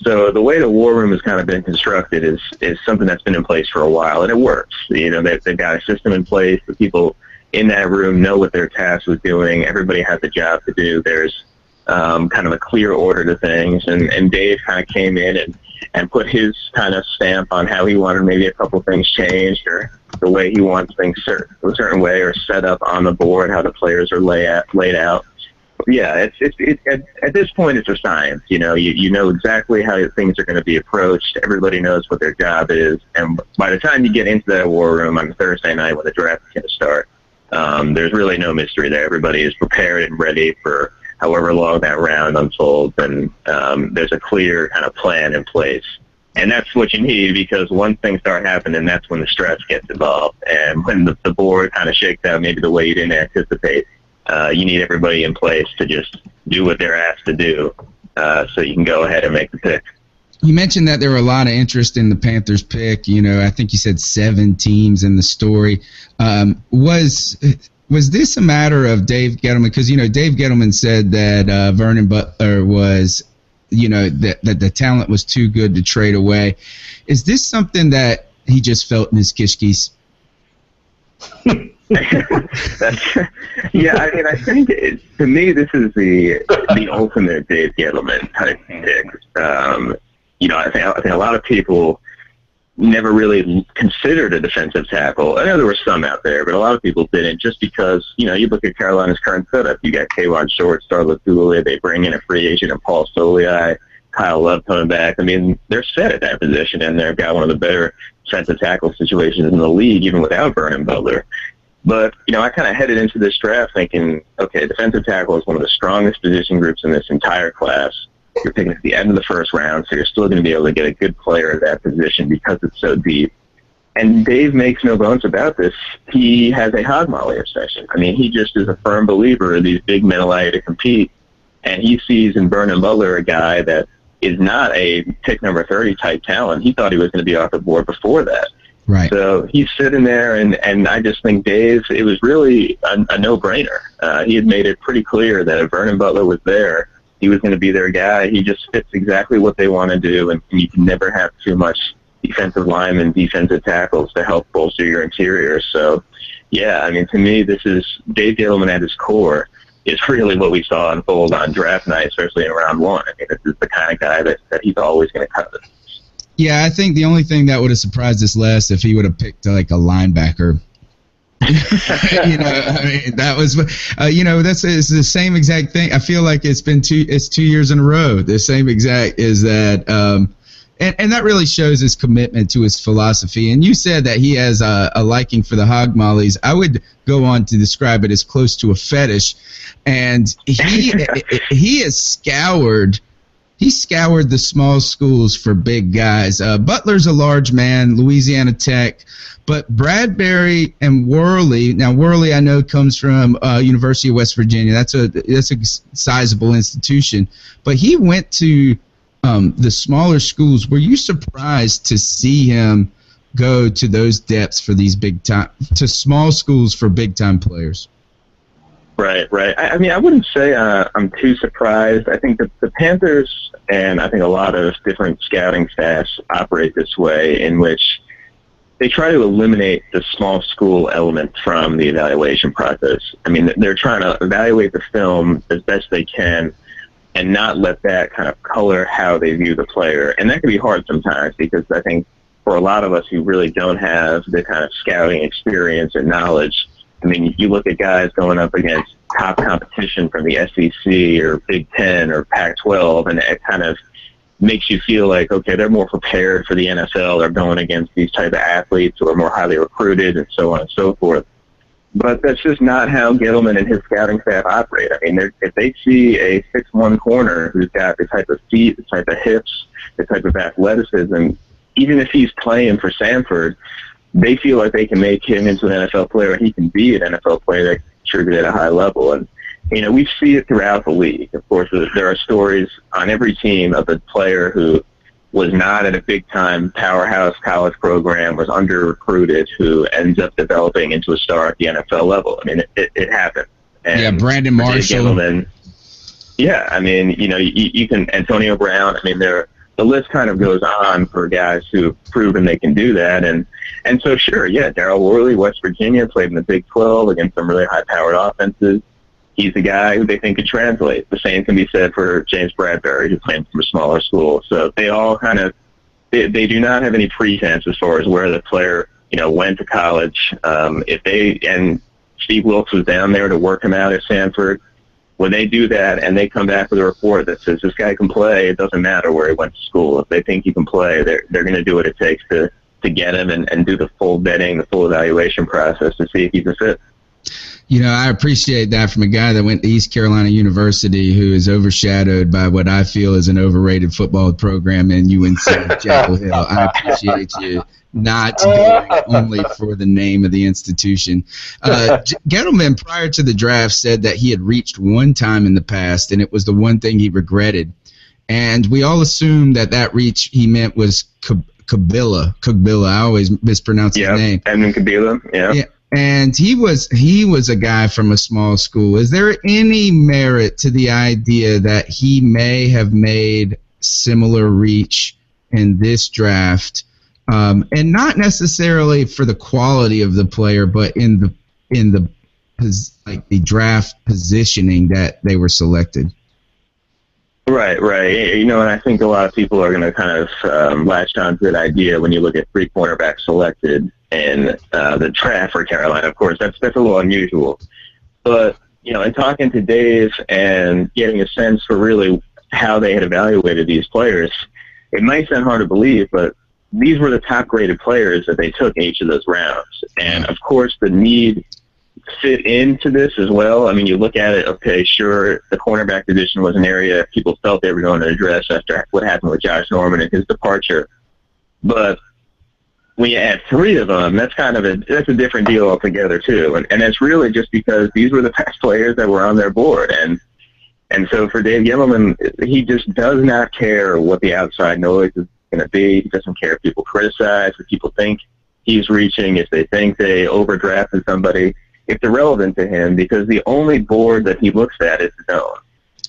So the way the war room has kind of been constructed is something that's been in place for a while, and it works. You know, they've got a system in place. The people in that room know what their task was doing. Everybody has a job to do. There's kind of a clear order to things, and Dave kind of came in and put his kind of stamp on how he wanted maybe a couple things changed, or the way he wants things a certain way or set up on the board, how the players are laid out. Yeah, at this point it's a science. You know, you know exactly how things are going to be approached. Everybody knows what their job is, and by the time you get into that war room on Thursday night when the draft is going to start, there's really no mystery there. Everybody is prepared and ready for however long that round unfolds, and there's a clear kind of plan in place. And that's what you need, because once things start happening, that's when the stress gets involved, and when the board kind of shakes out maybe the way you didn't anticipate. You need everybody in place to just do what they're asked to do, so you can go ahead and make the pick. You mentioned that there were a lot of interest in the Panthers pick. You know, I think you said 7 teams in the story. Was this a matter of Dave Gettleman? Because, you know, Dave Gettleman said that Vernon Butler was, you know, that the talent was too good to trade away. Is this something that he just felt in his kishkis? Yeah, I mean, I think to me this is the ultimate Dave Gettleman type pick. I think a lot of people never really considered a defensive tackle. I know there were some out there, but a lot of people didn't, just because you look at Carolina's current setup. You got K'Wan Short, Starla Thule. They bring in a free agent and Paul Soliai, Kyle Love coming back. I mean, they're set at that position, and they've got one of the better defensive tackle situations in the league, even without Vernon Butler. But, I kind of headed into this draft thinking, okay, defensive tackle is one of the strongest position groups in this entire class. You're picking at the end of the first round, so you're still going to be able to get a good player at that position because it's so deep. And Dave makes no bones about this. He has a hog molly obsession. I mean, he just is a firm believer in these big men allow you to compete. And he sees in Vernon Butler a guy that is not a pick number 30 type talent. He thought he was going to be off the board before that. Right. So he's sitting there, and I just think Dave, it was really a no-brainer. He had made it pretty clear that if Vernon Butler was there, he was going to be their guy. He just fits exactly what they want to do, and you can never have too much defensive linemen, defensive tackles to help bolster your interior. So, yeah, I mean, to me, this is Dave Gettleman at his core is really what we saw unfold on draft night, especially in round one. I mean, this is the kind of guy that he's always going to cover. Yeah, I think the only thing that would have surprised us less if he would have picked like a linebacker. I mean, that was, it's the same exact thing. I feel like it's 2 years in a row. The same exact is that, and that really shows his commitment to his philosophy. And you said that he has a liking for the hog mollies. I would go on to describe it as close to a fetish. And he has scoured. He scoured the small schools for big guys. Butler's a large man, Louisiana Tech, but Bradbury and Worley. Now Worley, I know, comes from University of West Virginia. That's a sizable institution. But he went to the smaller schools. Were you surprised to see him go to those depths for these to small schools for big time players? Right. I mean, I wouldn't say I'm too surprised. I think that the Panthers and I think a lot of different scouting staffs operate this way, in which they try to eliminate the small school element from the evaluation process. I mean, they're trying to evaluate the film as best they can and not let that kind of color how they view the player. And that can be hard sometimes, because I think for a lot of us who really don't have the kind of scouting experience and knowledge, I mean, you look at guys going up against top competition from the SEC or Big Ten or Pac-12, and it kind of makes you feel like, okay, they're more prepared for the NFL. They're going against these type of athletes who are more highly recruited and so on and so forth. But that's just not how Gettleman and his scouting staff operate. I mean, if they see a 6'1" corner who's got the type of feet, the type of hips, the type of athleticism, even if he's playing for Samford, they feel like they can make him into an NFL player. He can be an NFL player that can contribute at a high level. And, we see it throughout the league. Of course, there are stories on every team of a player who was not at a big-time powerhouse college program, was under-recruited, who ends up developing into a star at the NFL level. I mean, it happens. And yeah, Brandon Marshall. Yeah, I mean, you can, Antonio Brown, I mean, the list kind of goes on for guys who have proven they can do that. And so, sure, yeah, Darryl Worley, West Virginia, played in the Big 12 against some really high-powered offenses. He's a guy who they think could translate. The same can be said for James Bradbury, who played from a smaller school. So they all kind of they do not have any pretense as far as where the player went to college. And Steve Wilkes was down there to work him out at Samford. When they do that and they come back with a report that says this guy can play, it doesn't matter where he went to school. If they think he can play, they're going to do what it takes to get him and do the full vetting, the full evaluation process to see if he's a fit. I appreciate that from a guy that went to East Carolina University, who is overshadowed by what I feel is an overrated football program in UNC Chapel Hill. I appreciate you not going only for the name of the institution. Gettleman, prior to the draft, said that he had reached one time in the past, and it was the one thing he regretted. And we all assumed that reach he meant was Kabila. I always mispronounce his name. Edmund Kabila, yeah. And he was a guy from a small school. Is there any merit to the idea that he may have made similar reach in this draft, and not necessarily for the quality of the player, but in in the draft positioning that they were selected. Right. And I think a lot of people are going to kind of latch on to that idea when you look at 3 cornerbacks selected in the draft for Carolina. Of course, that's a little unusual. But, in talking to Dave and getting a sense for really how they had evaluated these players, it might sound hard to believe, but these were the top-graded players that they took in each of those rounds. And, of course, the need fit into this as well. I mean, you look at it, okay, sure, the cornerback position was an area people felt they were going to address after what happened with Josh Norman and his departure. But when you add 3 of them, that's a different deal altogether, too. And it's really just because these were the best players that were on their board. And so for Dave Gettleman, he just does not care what the outside noise is going to be. He doesn't care if people criticize, if people think he's reaching, if they think they overdrafted somebody. It's irrelevant to him because the only board that he looks at is his own.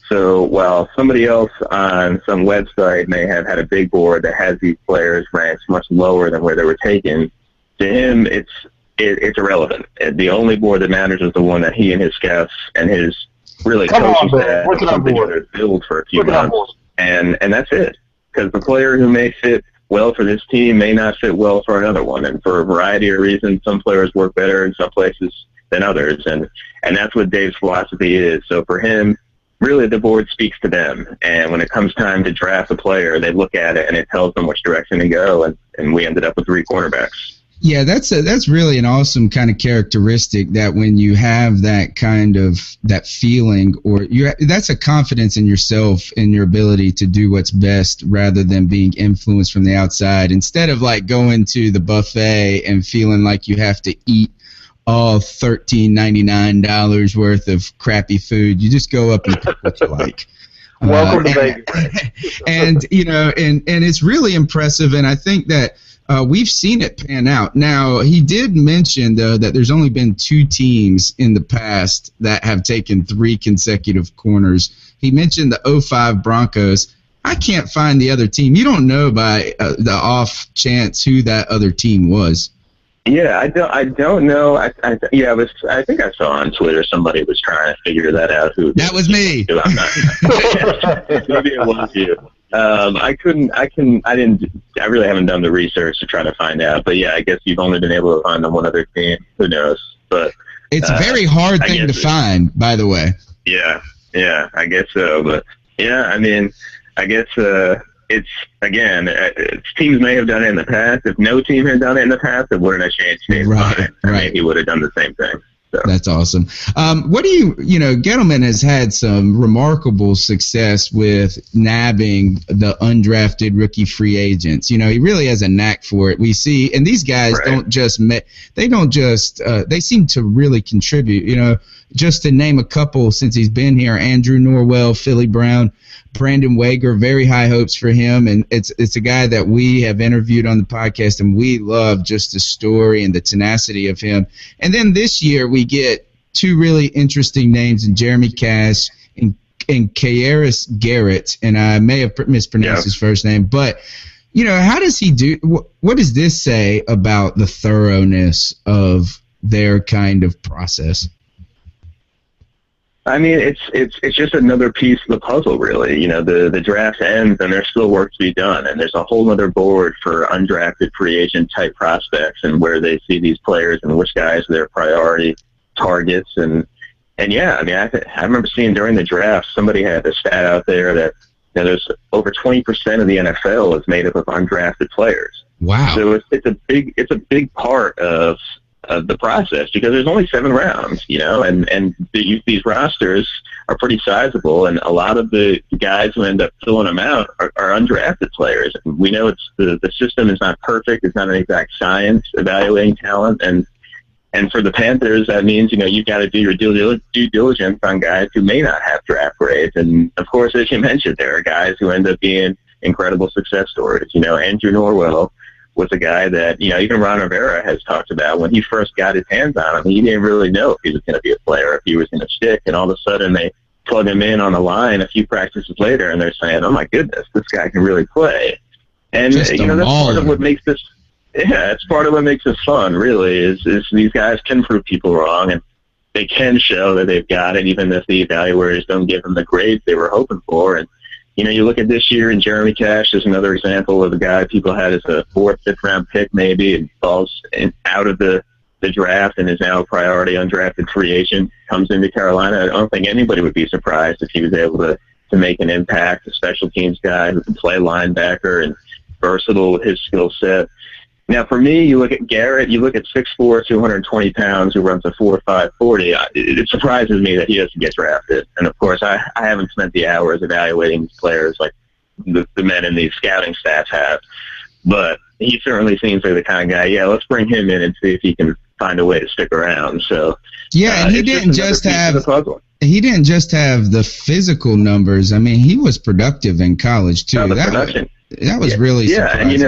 So while somebody else on some website may have had a big board that has these players ranked much lower than where they were taken, to him it's irrelevant. The only board that matters is the one that he and his scouts and his really coaching staff put together to build for a few months. And that's it. Because the player who may fit well for this team may not fit well for another one. And for a variety of reasons, some players work better in some places than others, and that's what Dave's philosophy is. So for him, really the board speaks to them, and when it comes time to draft a player, they look at it and it tells them which direction to go, and we ended up with 3 cornerbacks. Yeah, that's really an awesome kind of characteristic, that when you have that kind of that feeling, or that's a confidence in yourself and your ability to do what's best rather than being influenced from the outside. Instead of like going to the buffet and feeling like you have to eat all $13.99 worth of crappy food, you just go up and pick what you like. Welcome to Vegas. And it's really impressive, and I think that we've seen it pan out. Now, he did mention, though, that there's only been 2 teams in the past that have taken 3 consecutive corners. He mentioned the 2005 Broncos. I can't find the other team. You don't know by the off chance who that other team was. Yeah, I don't know. I think I saw on Twitter somebody was trying to figure that out. That was me. I'm not. Maybe it was you. I really haven't done the research to try to find out. But yeah, I guess you've only been able to find the one other team. Who knows? But it's a very hard thing to find, by the way. Yeah, I guess so. But yeah, I mean, I guess it's, again, teams may have done it in the past. If no team had done it in the past, it wouldn't have changed Dave's mind. Right. He would have done the same thing. So. That's awesome. What do Gettleman has had some remarkable success with nabbing the undrafted rookie free agents. He really has a knack for it. We see, and these guys they seem to really contribute. Just to name a couple since he's been here: Andrew Norwell, Philly Brown, Brandon Wager. Very high hopes for him, and it's a guy that we have interviewed on the podcast, and we love just the story and the tenacity of him. And then this year we get 2 really interesting names in Jeremy Cash and Kairis Garrett, and I may have mispronounced his first name, but how does he do? What does this say about the thoroughness of their kind of process? I mean, it's just another piece of the puzzle, really. The draft ends and there's still work to be done, and there's a whole other board for undrafted free agent type prospects and where they see these players and which guys are their priority targets. And yeah, I mean, I remember seeing during the draft somebody had a stat out there that there's over 20% of the NFL is made up of undrafted players. Wow! So it's a big part of the process because there's only 7 rounds, and these rosters are pretty sizable, and a lot of the guys who end up filling them out are undrafted players. And we know the system is not perfect; it's not an exact science evaluating talent, and for the Panthers, that means you've got to do your due diligence on guys who may not have draft grades. And of course, as you mentioned, there are guys who end up being incredible success stories. Andrew Norwell was a guy that, even Ron Rivera has talked about. When he first got his hands on him, he didn't really know if he was going to be a player, if he was going to stick, and all of a sudden they plug him in on the line a few practices later, and they're saying, oh my goodness, this guy can really play. And, that's part of what makes this, Yeah, it's part of what makes it fun, really, is these guys can prove people wrong, and they can show that they've got it, even if the evaluators don't give them the grades they were hoping for. And, you look at this year, and Jeremy Cash is another example of a guy people had as a 4th, 5th-round pick maybe, and falls out of the draft and is now a priority undrafted free agent, comes into Carolina. I don't think anybody would be surprised if he was able to make an impact, a special teams guy who can play linebacker and versatile with his skill set. Now, for me, you look at Garrett, you look at 6'4", 220 pounds, who runs a 4.5 40. It surprises me that he doesn't get drafted. And, of course, I haven't spent the hours evaluating these players like the men in the scouting staff have. But he certainly seems like the kind of guy, let's bring him in and see if he can find a way to stick around. So, and he didn't just have the physical numbers. I mean, he was productive in college, too. That was really surprising.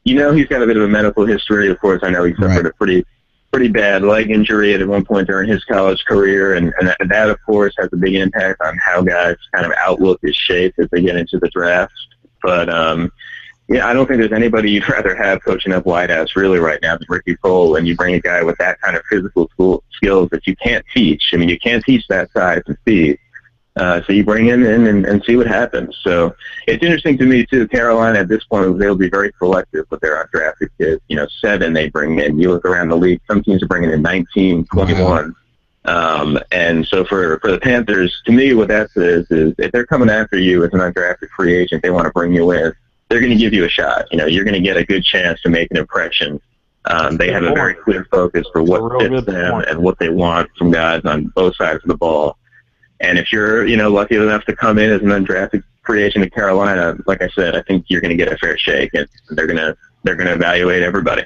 And he's got a bit of a medical history. Of course, I know he suffered a pretty bad leg injury at one point during his college career, and that, of course, has a big impact on how guys' kind of outlook is shaped as they get into the draft. But, I don't think there's anybody you'd rather have coaching up White House really right now than Ricky Cole, and you bring a guy with that kind of physical skills that you can't teach. I mean, you can't teach that size and speed. So you bring him in and see what happens. So it's interesting to me, too. Carolina, at this point, was able to be very selective with their undrafted kids. 7 they bring in. You look around the league, some teams are bringing in 19, 21. And so for the Panthers, to me, what that says is if they're coming after you as an undrafted free agent, they want to bring you in, they're going to give you a shot. You're going to get a good chance to make an impression. They have a very clear focus for what fits them and what they want from guys on both sides of the ball. And if you're, lucky enough to come in as an undrafted free agent in Carolina, like I said, I think you're going to get a fair shake, and they're going to evaluate everybody.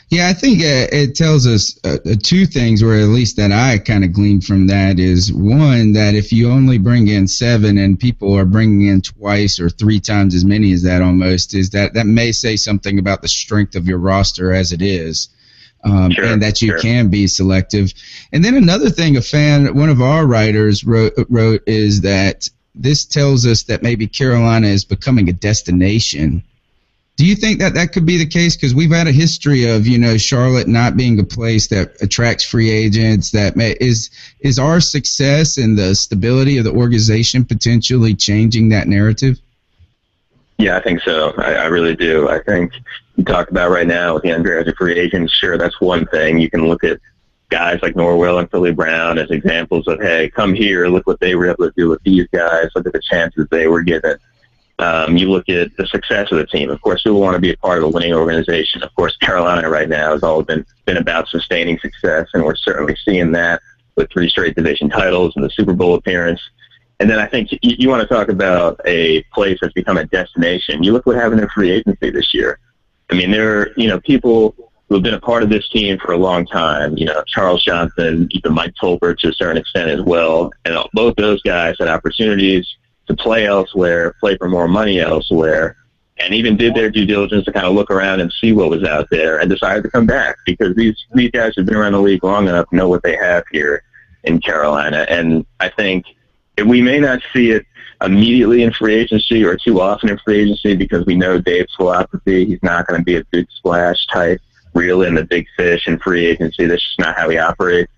Yeah, I think it tells us 2 things, or at least that I kind of gleaned from that is, one, that if you only bring in 7 and people are bringing in twice or 3 times as many as that almost, is that may say something about the strength of your roster as it is. And that you can be selective. And then another thing one of our writers wrote is that this tells us that maybe Carolina is becoming a destination. Do you think that could be the case? Because we've had a history of, Charlotte not being a place that attracts free agents. Is our success and the stability of the organization potentially changing that narrative? Yeah, I think so. I really do. I think you talk about right now with the undrafted free agents, sure, that's one thing. You can look at guys like Norwell and Philly Brown as examples of, hey, come here, look what they were able to do with these guys, look at the chances they were given. You look at the success of the team. Of course, people want to be a part of a winning organization. Of course, Carolina right now has all been about sustaining success, and we're certainly seeing that with 3 straight division titles and the Super Bowl appearance. And then I think you want to talk about a place that's become a destination. You look what happened in free agency this year. I mean, there are, people who have been a part of this team for a long time, Charles Johnson, even Mike Tolbert to a certain extent as well. And both those guys had opportunities to play elsewhere, play for more money elsewhere, and even did their due diligence to kind of look around and see what was out there and decided to come back because these guys have been around the league long enough to know what they have here in Carolina. And I think we may not see it immediately in free agency or too often in free agency because we know Dave's philosophy. He's not going to be a big splash type, reel in the big fish in free agency. That's just not how he operates.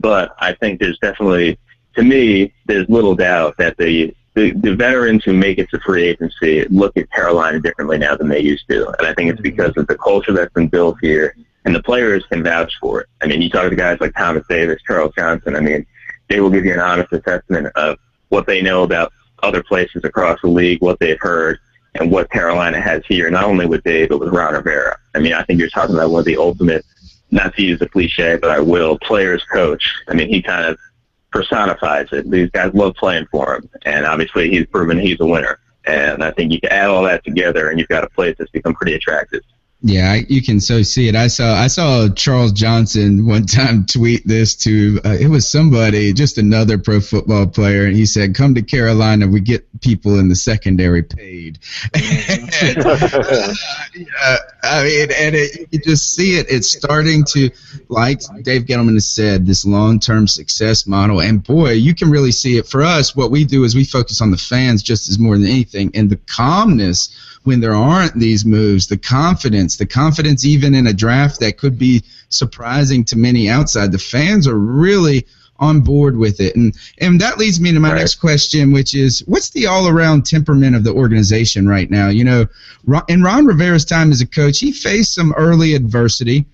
But I think there's definitely, to me, there's little doubt that the veterans who make it to free agency look at Carolina differently now than they used to. And I think it's because of the culture that's been built here, and the players can vouch for it. I mean, you talk to guys like Thomas Davis, Charles Johnson, I mean, they will give you an honest assessment of what they know about other places across the league, what they've heard, and what Carolina has here, not only with Dave, but with Ron Rivera. I mean, I think you're talking about one of the ultimate, not to use a cliche, but I will, players coach. I mean, he kind of personifies it. These guys love playing for him, and obviously he's proven he's a winner. And I think you can add all that together, and you've got a place that's become pretty attractive. Yeah, you can so see it. I saw Charles Johnson one time tweet this to it was somebody, just another pro football player, and he said, "Come to Carolina, we get people in the secondary paid." I mean, and you just see it. It's starting to, like Dave Gettleman has said, this long-term success model. And boy, you can really see it. For us, what we do is we focus on the fans just as more than anything, and the calmness when there aren't these moves, the confidence the confidence even in a draft that could be surprising to many outside. The fans are really on board with it. And that leads me to my next question, which is, what's the all-around temperament of the organization right now? You know, in Ron Rivera's time as a coach, he faced some early adversity.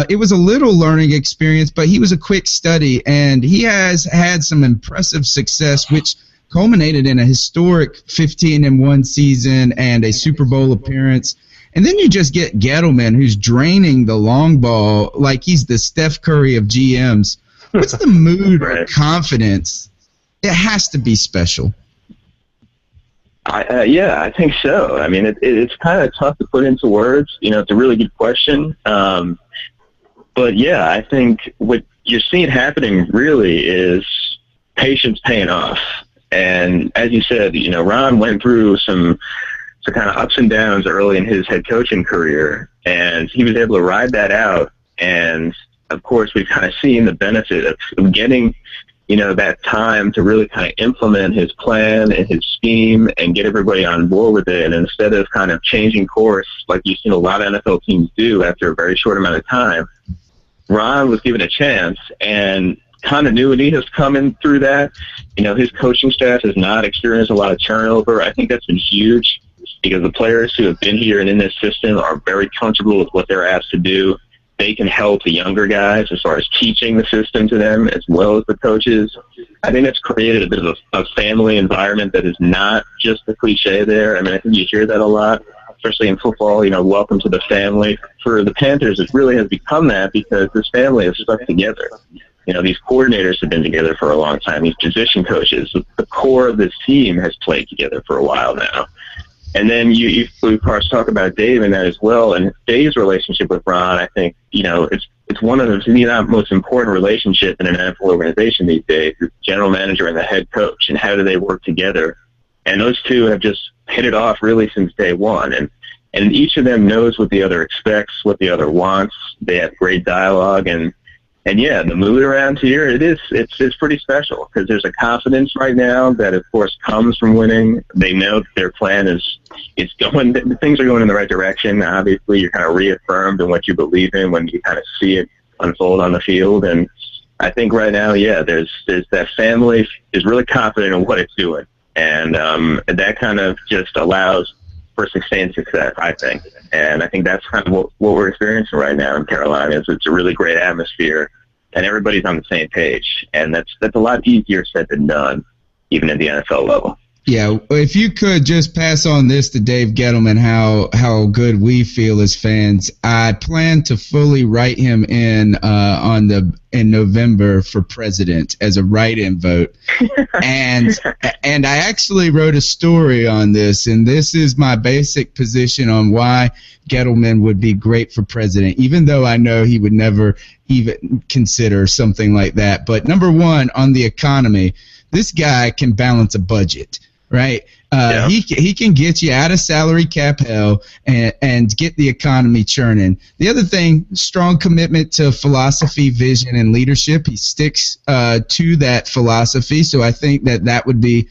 It was a little learning experience, but he was a quick study, and he has had some impressive success, which culminated in a historic 15-1 season and a Super Bowl appearance. And then you just get Gettleman, who's draining the long ball like he's the Steph Curry of GMs. What's the mood or confidence? It has to be special. Yeah, I think so. I mean, it's kind of tough to put into words. You know, it's a really good question. But, yeah, I think what you're seeing happening really is patience paying off. And as you said, you know, Ron went through some kind of ups and downs early in his head coaching career, and he was able to ride that out. And of course, we've kind of seen the benefit of getting, you know, that time to really kind of implement his plan and his scheme and get everybody on board with it. And instead of kind of changing course like you've seen a lot of NFL teams do after a very short amount of time, Ron was given a chance, and continuity has come in through that. You know, his coaching staff has not experienced a lot of turnover. I think that's been huge because the players who have been here and in this system are very comfortable with what they're asked to do. They can help the younger guys as far as teaching the system to them as well as the coaches. I think that's created a bit of a family environment that is not just the cliche there. I mean, I think you hear that a lot, especially in football, you know, welcome to the family. For the Panthers, it really has become that because this family is stuck together. You know, these coordinators have been together for a long time. These position coaches, the core of this team has played together for a while now. And then you of course, talk about Dave and that as well. And Dave's relationship with Ron, I think, you know, it's one of the most important relationships in an NFL organization these days, the general manager and the head coach, and how do they work together. And those two have just hit it off really since day one. And each of them knows what the other expects, what the other wants. They have great dialogue. And yeah, the mood around here, it's pretty special because there's a confidence right now that, of course, comes from winning. They know that their plan is going, things are going in the right direction. Obviously, you're kind of reaffirmed in what you believe in when you kind of see it unfold on the field. And I think right now, yeah, there's that family is really confident in what it's doing. And that kind of just allows for sustained success, I think. And I think that's kind of what we're experiencing right now in Carolina. It's a really great atmosphere, and everybody's on the same page. And that's a lot easier said than done, even at the NFL level. Yeah, if you could just pass on this to Dave Gettleman, how good we feel as fans. I plan to fully write him in November for president as a write-in vote, and I actually wrote a story on this, and this is my basic position on why Gettleman would be great for president, even though I know he would never even consider something like that. But number one, on the economy, this guy can balance a budget. Right, yeah. He can get you out of salary cap hell and get the economy churning. The other thing, strong commitment to philosophy, vision, and leadership. He sticks to that philosophy, so I think that would be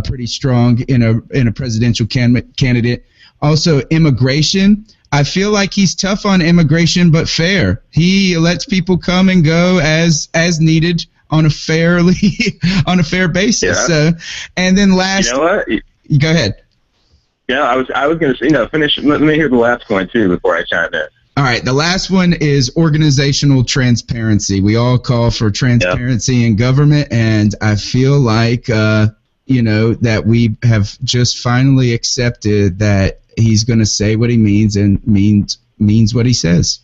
pretty strong in a presidential candidate. Also, immigration. I feel like he's tough on immigration, but fair. He lets people come and go as needed on a fair basis. Yeah. And then last, you know what? Go ahead. Yeah, I was going to say, finish. Let me hear the last point too before I chime in. All right, the last one is organizational transparency. We all call for transparency in government, and I feel like that we have just finally accepted that he's going to say what he means and means what he says.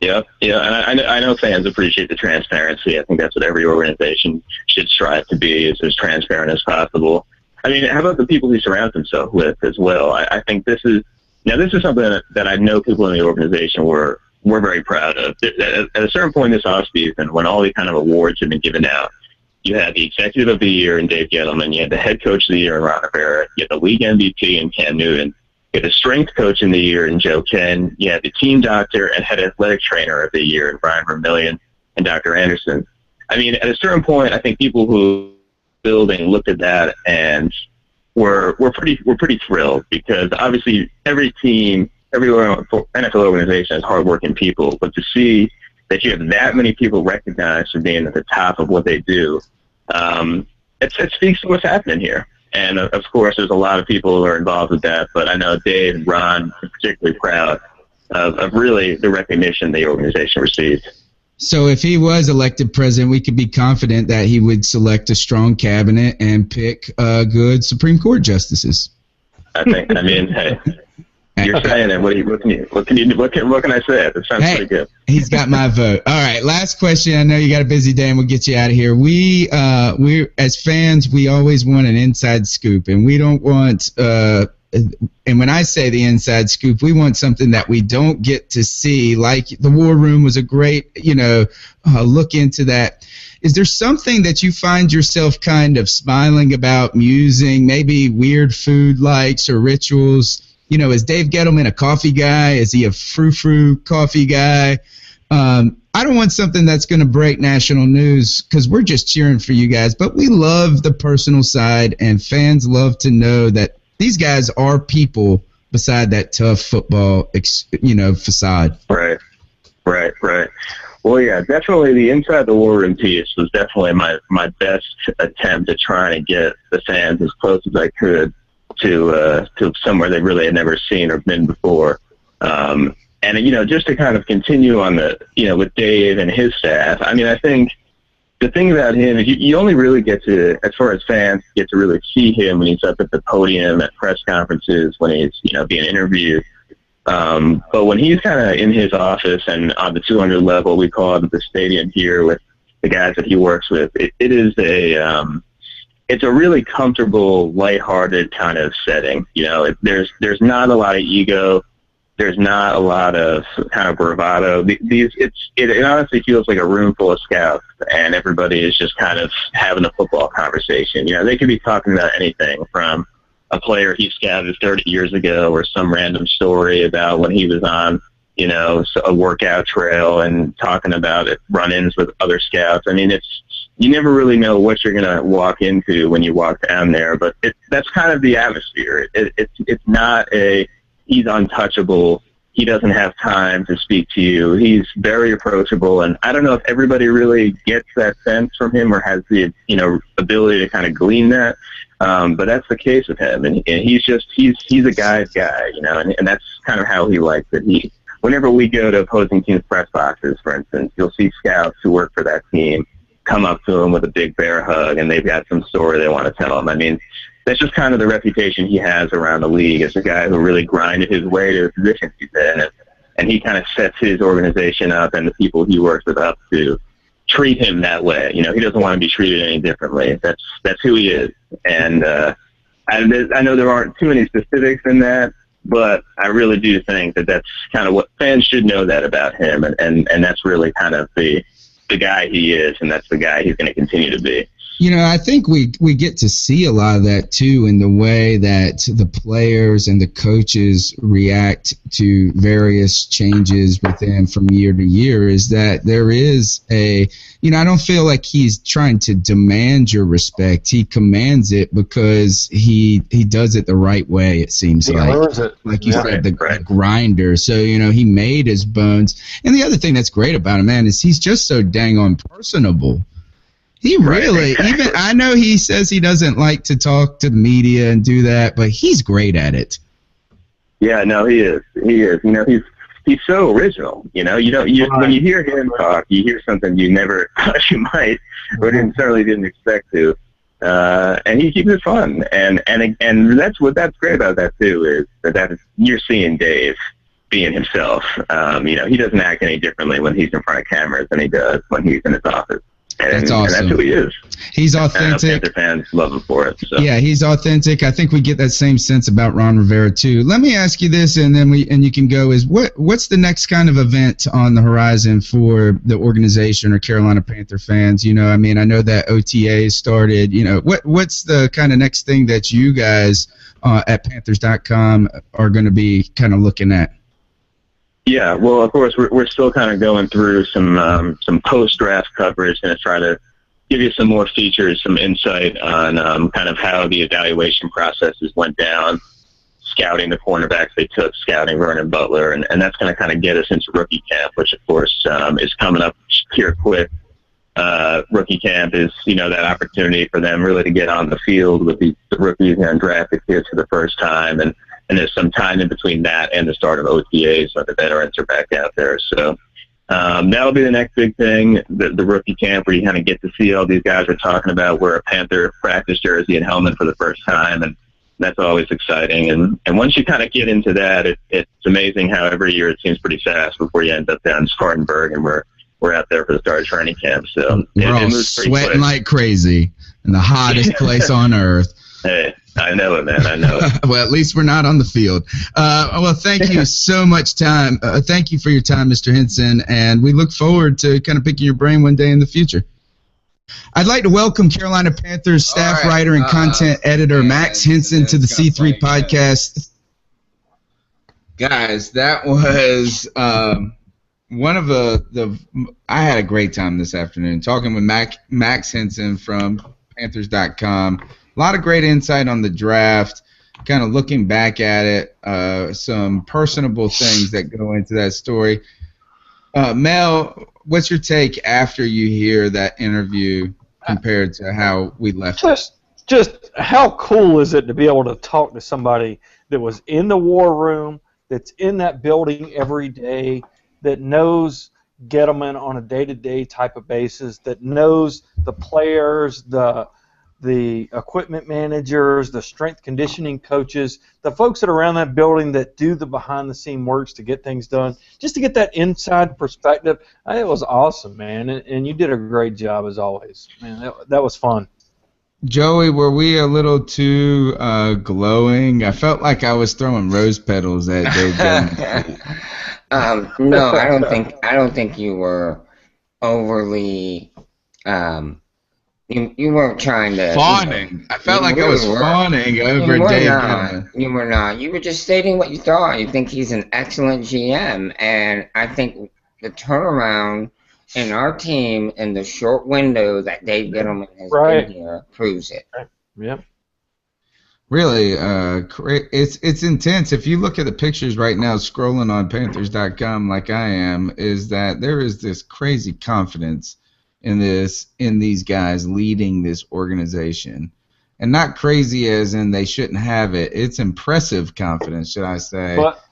Yeah, and I know fans appreciate the transparency. I think that's what every organization should strive to be, is as transparent as possible. I mean, how about the people he surrounds himself with as well? I think this is something that I know people in the organization were very proud of. At a certain point this offseason, when all these kind of awards have been given out, you had the Executive of the Year in Dave Gettleman, you had the Head Coach of the Year in Ron Rivera, you had the League MVP in Cam Newton, you had the Strength Coach in the Year in Joe Ken, you had the Team Doctor and Head Athletic Trainer of the Year in Brian Vermillion and Dr. Anderson. I mean, at a certain point, I think people who building looked at that and were pretty thrilled, because obviously every team every NFL organization has hardworking people, but to see that you have that many people recognized for being at the top of what they do, it speaks to what's happening here. And of course, there's a lot of people who are involved with that, but I know Dave and Ron are particularly proud of really the recognition the organization received. So if he was elected president, we could be confident that he would select a strong cabinet and pick good Supreme Court justices. I mean, hey, you're saying it. What can I say? It sounds pretty good. He's got my vote. All right, last question. I know you got a busy day, and we'll get you out of here. We as fans, we always want an inside scoop, and we don't want. And when I say the inside scoop, we want something that we don't get to see. Like the War Room was a great, look into that. Is there something that you find yourself kind of smiling about, musing, maybe weird food likes or rituals? Is Dave Gettleman a coffee guy? Is he a frou-frou coffee guy? I don't want something that's going to break national news because we're just cheering for you guys. But we love the personal side, and fans love to know that these guys are people beside that tough football, facade. Right. Well, yeah, definitely the Inside the War Room piece was definitely my best attempt at trying to get the fans as close as I could to somewhere they really had never seen or been before. And, just to kind of continue on with Dave and his staff, I mean, I think the thing about him is you only really get to, as far as fans, get to really see him when he's up at the podium at press conferences, when he's, being interviewed. But when he's kind of in his office and on the 200 level, we call it the stadium here with the guys that he works with, it is it's a really comfortable, lighthearted kind of setting. There's not a lot of ego. There's not a lot of kind of bravado. It honestly feels like a room full of scouts, and everybody is just kind of having a football conversation. They could be talking about anything from a player he scouted 30 years ago or some random story about when he was on, a workout trail and talking about run-ins with other scouts. I mean, you never really know what you're going to walk into when you walk down there, but that's kind of the atmosphere. It's not he's untouchable. He doesn't have time to speak to you. He's very approachable, and I don't know if everybody really gets that sense from him or has the ability to kind of glean that. But that's the case with him, and he's a guy's guy, and that's kind of how he likes it. Whenever we go to opposing teams' press boxes, for instance, you'll see scouts who work for that team come up to him with a big bear hug, and they've got some story they want to tell him. I mean, that's just kind of the reputation he has around the league as a guy who really grinded his way to the position he's in, and he kind of sets his organization up and the people he works with up to treat him that way. He doesn't want to be treated any differently. That's who he is, and I know there aren't too many specifics in that, but I really do think that that's kind of what fans should know that about him, and that's really kind of the guy he is, and that's the guy he's going to continue to be. I think we get to see a lot of that, too, in the way that the players and the coaches react to various changes within from year to year, is that there is I don't feel like he's trying to demand your respect. He commands it because he does it the right way, it seems he like. earns it. Like you said, the grinder. So, he made his bones. And the other thing that's great about him, man, is he's just so dang on personable. He really, even I know he says he doesn't like to talk to the media and do that, but he's great at it. Yeah, no, he is. He's so original. When you hear him talk, you hear something you never thought you might, or certainly didn't expect to. And he keeps it fun, and that's great about that too, is that you're seeing Dave being himself. He doesn't act any differently when he's in front of cameras than he does when he's in his office. That's awesome. And that's who he is. He's authentic. Panther fans love him for it. So. Yeah, he's authentic. I think we get that same sense about Ron Rivera too. Let me ask you this, and then you can go. Is what's the next kind of event on the horizon for the organization or Carolina Panther fans? I know that OTA started. What's the kind of next thing that you guys at Panthers.com are going to be kind of looking at? Yeah, well, of course, we're still kind of going through some post-draft coverage and try to give you some more features, some insight on kind of how the evaluation processes went down. scouting the cornerbacks they took, scouting Vernon Butler, and that's going to kind of get us into rookie camp, which of course is coming up here quick. Rookie camp is, that opportunity for them really to get on the field with the rookies and undrafted kids for the first time, and there's some time in between that and the start of OTAs when the veterans are back out there. So that'll be the next big thing, the rookie camp, where you kind of get to see all these guys we're talking about wear a Panther practice jersey and helmet for the first time, and that's always exciting. And once you kind of get into that, it's amazing how every year it seems pretty fast before you end up down in Spartanburg, and we're out there for the start of training camp. So we're all moves pretty sweating quick. like crazy in the hottest place on earth. Hey, I know it, man. I know it. Well, at least we're not on the field. Well, thank you so much time. Thank you for your time, Mr. Henson, and we look forward to kind of picking your brain one day in the future. I'd like to welcome Carolina Panthers staff writer and content editor Max Henson to the C3 podcast. Guys, that was one of I had a great time this afternoon talking with Max Henson from Panthers.com. A lot of great insight on the draft, kind of looking back at it, some personable things that go into that story. Mel, what's your take after you hear that interview compared to how we left it? Just how cool is it to be able to talk to somebody that was in the war room, that's in that building every day, that knows Gettleman on a day-to-day type of basis, that knows the players, the equipment managers, the strength conditioning coaches, the folks that are around that building that do the behind-the-scene works to get things done, just to get that inside perspective. It was awesome, man, and you did a great job as always. Man, that was fun. Joey, were we a little too glowing? I felt like I was throwing rose petals at Dave. No, I don't think you were overly. You weren't trying to. Fawning. I felt like I was fawning over Dave. You were not. You were just stating what you thought. You think he's an excellent GM, and I think the turnaround in our team in the short window that Dave Gettleman has been here proves it. Yep. Really, it's intense. If you look at the pictures right now, scrolling on Panthers.com like I am, is that there is this crazy confidence in these guys leading this organization, and not crazy as in they shouldn't have it. It's impressive confidence, should I say? But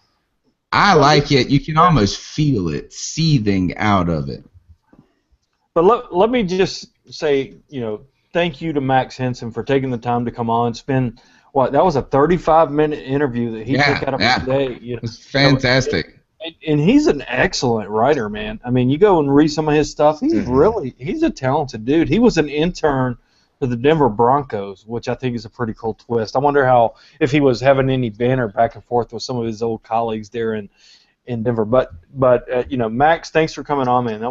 I like it. You can almost feel it seething out of it. But let me just say, thank you to Max Henson for taking the time to come on. Spend that was a 35-minute interview that he took out of his day. It was fantastic. And he's an excellent writer, man. I mean, you go and read some of his stuff. He's a talented dude. He was an intern for the Denver Broncos, which I think is a pretty cool twist. I wonder if he was having any banter back and forth with some of his old colleagues there in Denver. But Max, thanks for coming on, man. That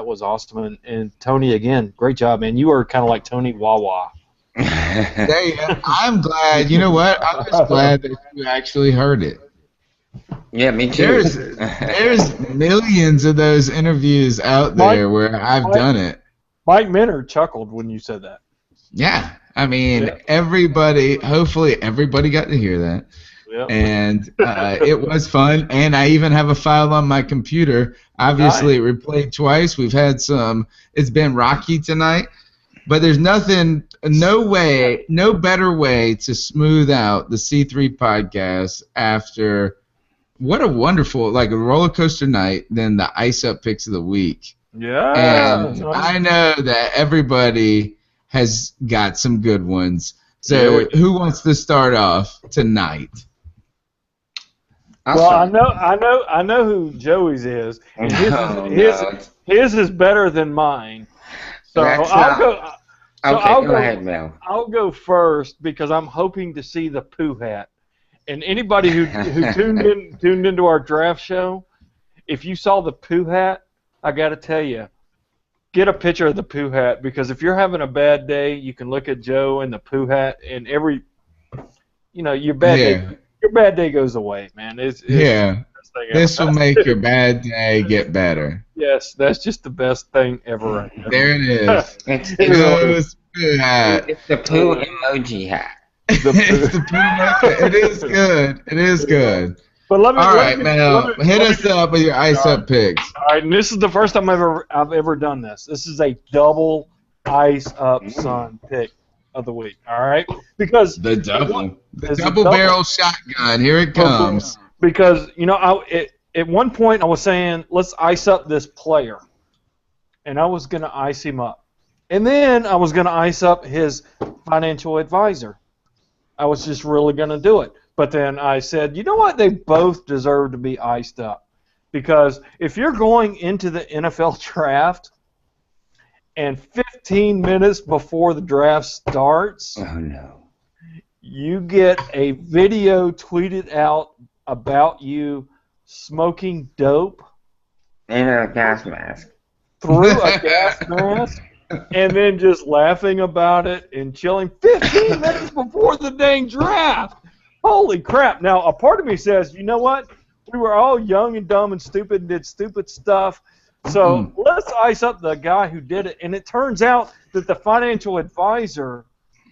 was awesome. And Tony, again, great job, man. You are kind of like Tony Wawa. I'm glad. You know what? I'm just glad that you actually heard it. Yeah, me too. There's millions of those interviews out there where I've done it. Mike Minter chuckled when you said that. Yeah, I mean, hopefully everybody got to hear that. Yep. And it was fun, and I even have a file on my computer. Obviously, it replayed twice. We've had it's been rocky tonight, but there's no better way to smooth out the C3 podcast after what a wonderful, a roller coaster night than the ice up picks of the week. Yeah. And I know that everybody has got some good ones. So who wants to start off tonight? Well, I know who Joey's is, and his is better than mine. So I'll go ahead, Mel. I'll go first because I'm hoping to see the poo hat. And anybody who tuned into our draft show, if you saw the poo hat, I got to tell you, get a picture of the poo hat, because if you're having a bad day, you can look at Joe and the poo hat, and your bad day goes away, man. It's this will make your bad day get better. Yes, that's just the best thing ever. There it is. It's the poo emoji hat. It's the Puma. It is good. It is good. But All right, Mel, hit us up with your ice up picks. All right, and this is the first time I've ever done this. This is a double ice up Sun pick of the week. All right, because the double barrel shotgun. Here it comes. Because at one point I was saying let's ice up this player, and I was going to ice him up, and then I was going to ice up his financial advisor. I was just really going to do it. But then I said, you know what? They both deserve to be iced up. Because if you're going into the NFL draft and 15 minutes before the draft starts, you get a video tweeted out about you smoking dope in a gas mask. Through a gas mask. And then just laughing about it and chilling 15 minutes before the dang draft. Holy crap. Now, a part of me says, you know what? We were all young and dumb and stupid and did stupid stuff. So let's ice up the guy who did it. And it turns out that the financial advisor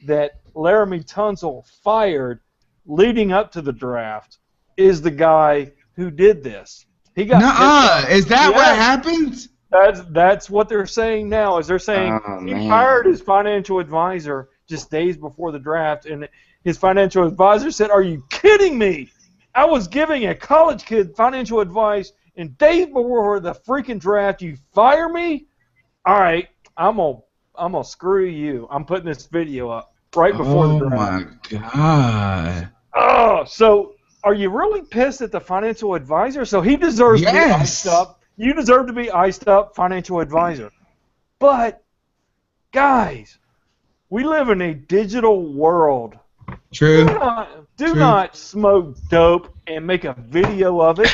that Laramie Tunsil fired leading up to the draft is the guy who did this. He got is that what happened? That's what they're saying now. Is they're saying he fired his financial advisor just days before the draft, and his financial advisor said, "Are you kidding me? I was giving a college kid financial advice, and days before the freaking draft, you fire me? All right, I'm gonna screw you. I'm putting this video up right before the draft." Oh my God! Oh, so are you really pissed at the financial advisor? So he deserves to be iced up. You deserve to be iced up, financial advisor. But guys, we live in a digital world. True. Do not smoke dope and make a video of it.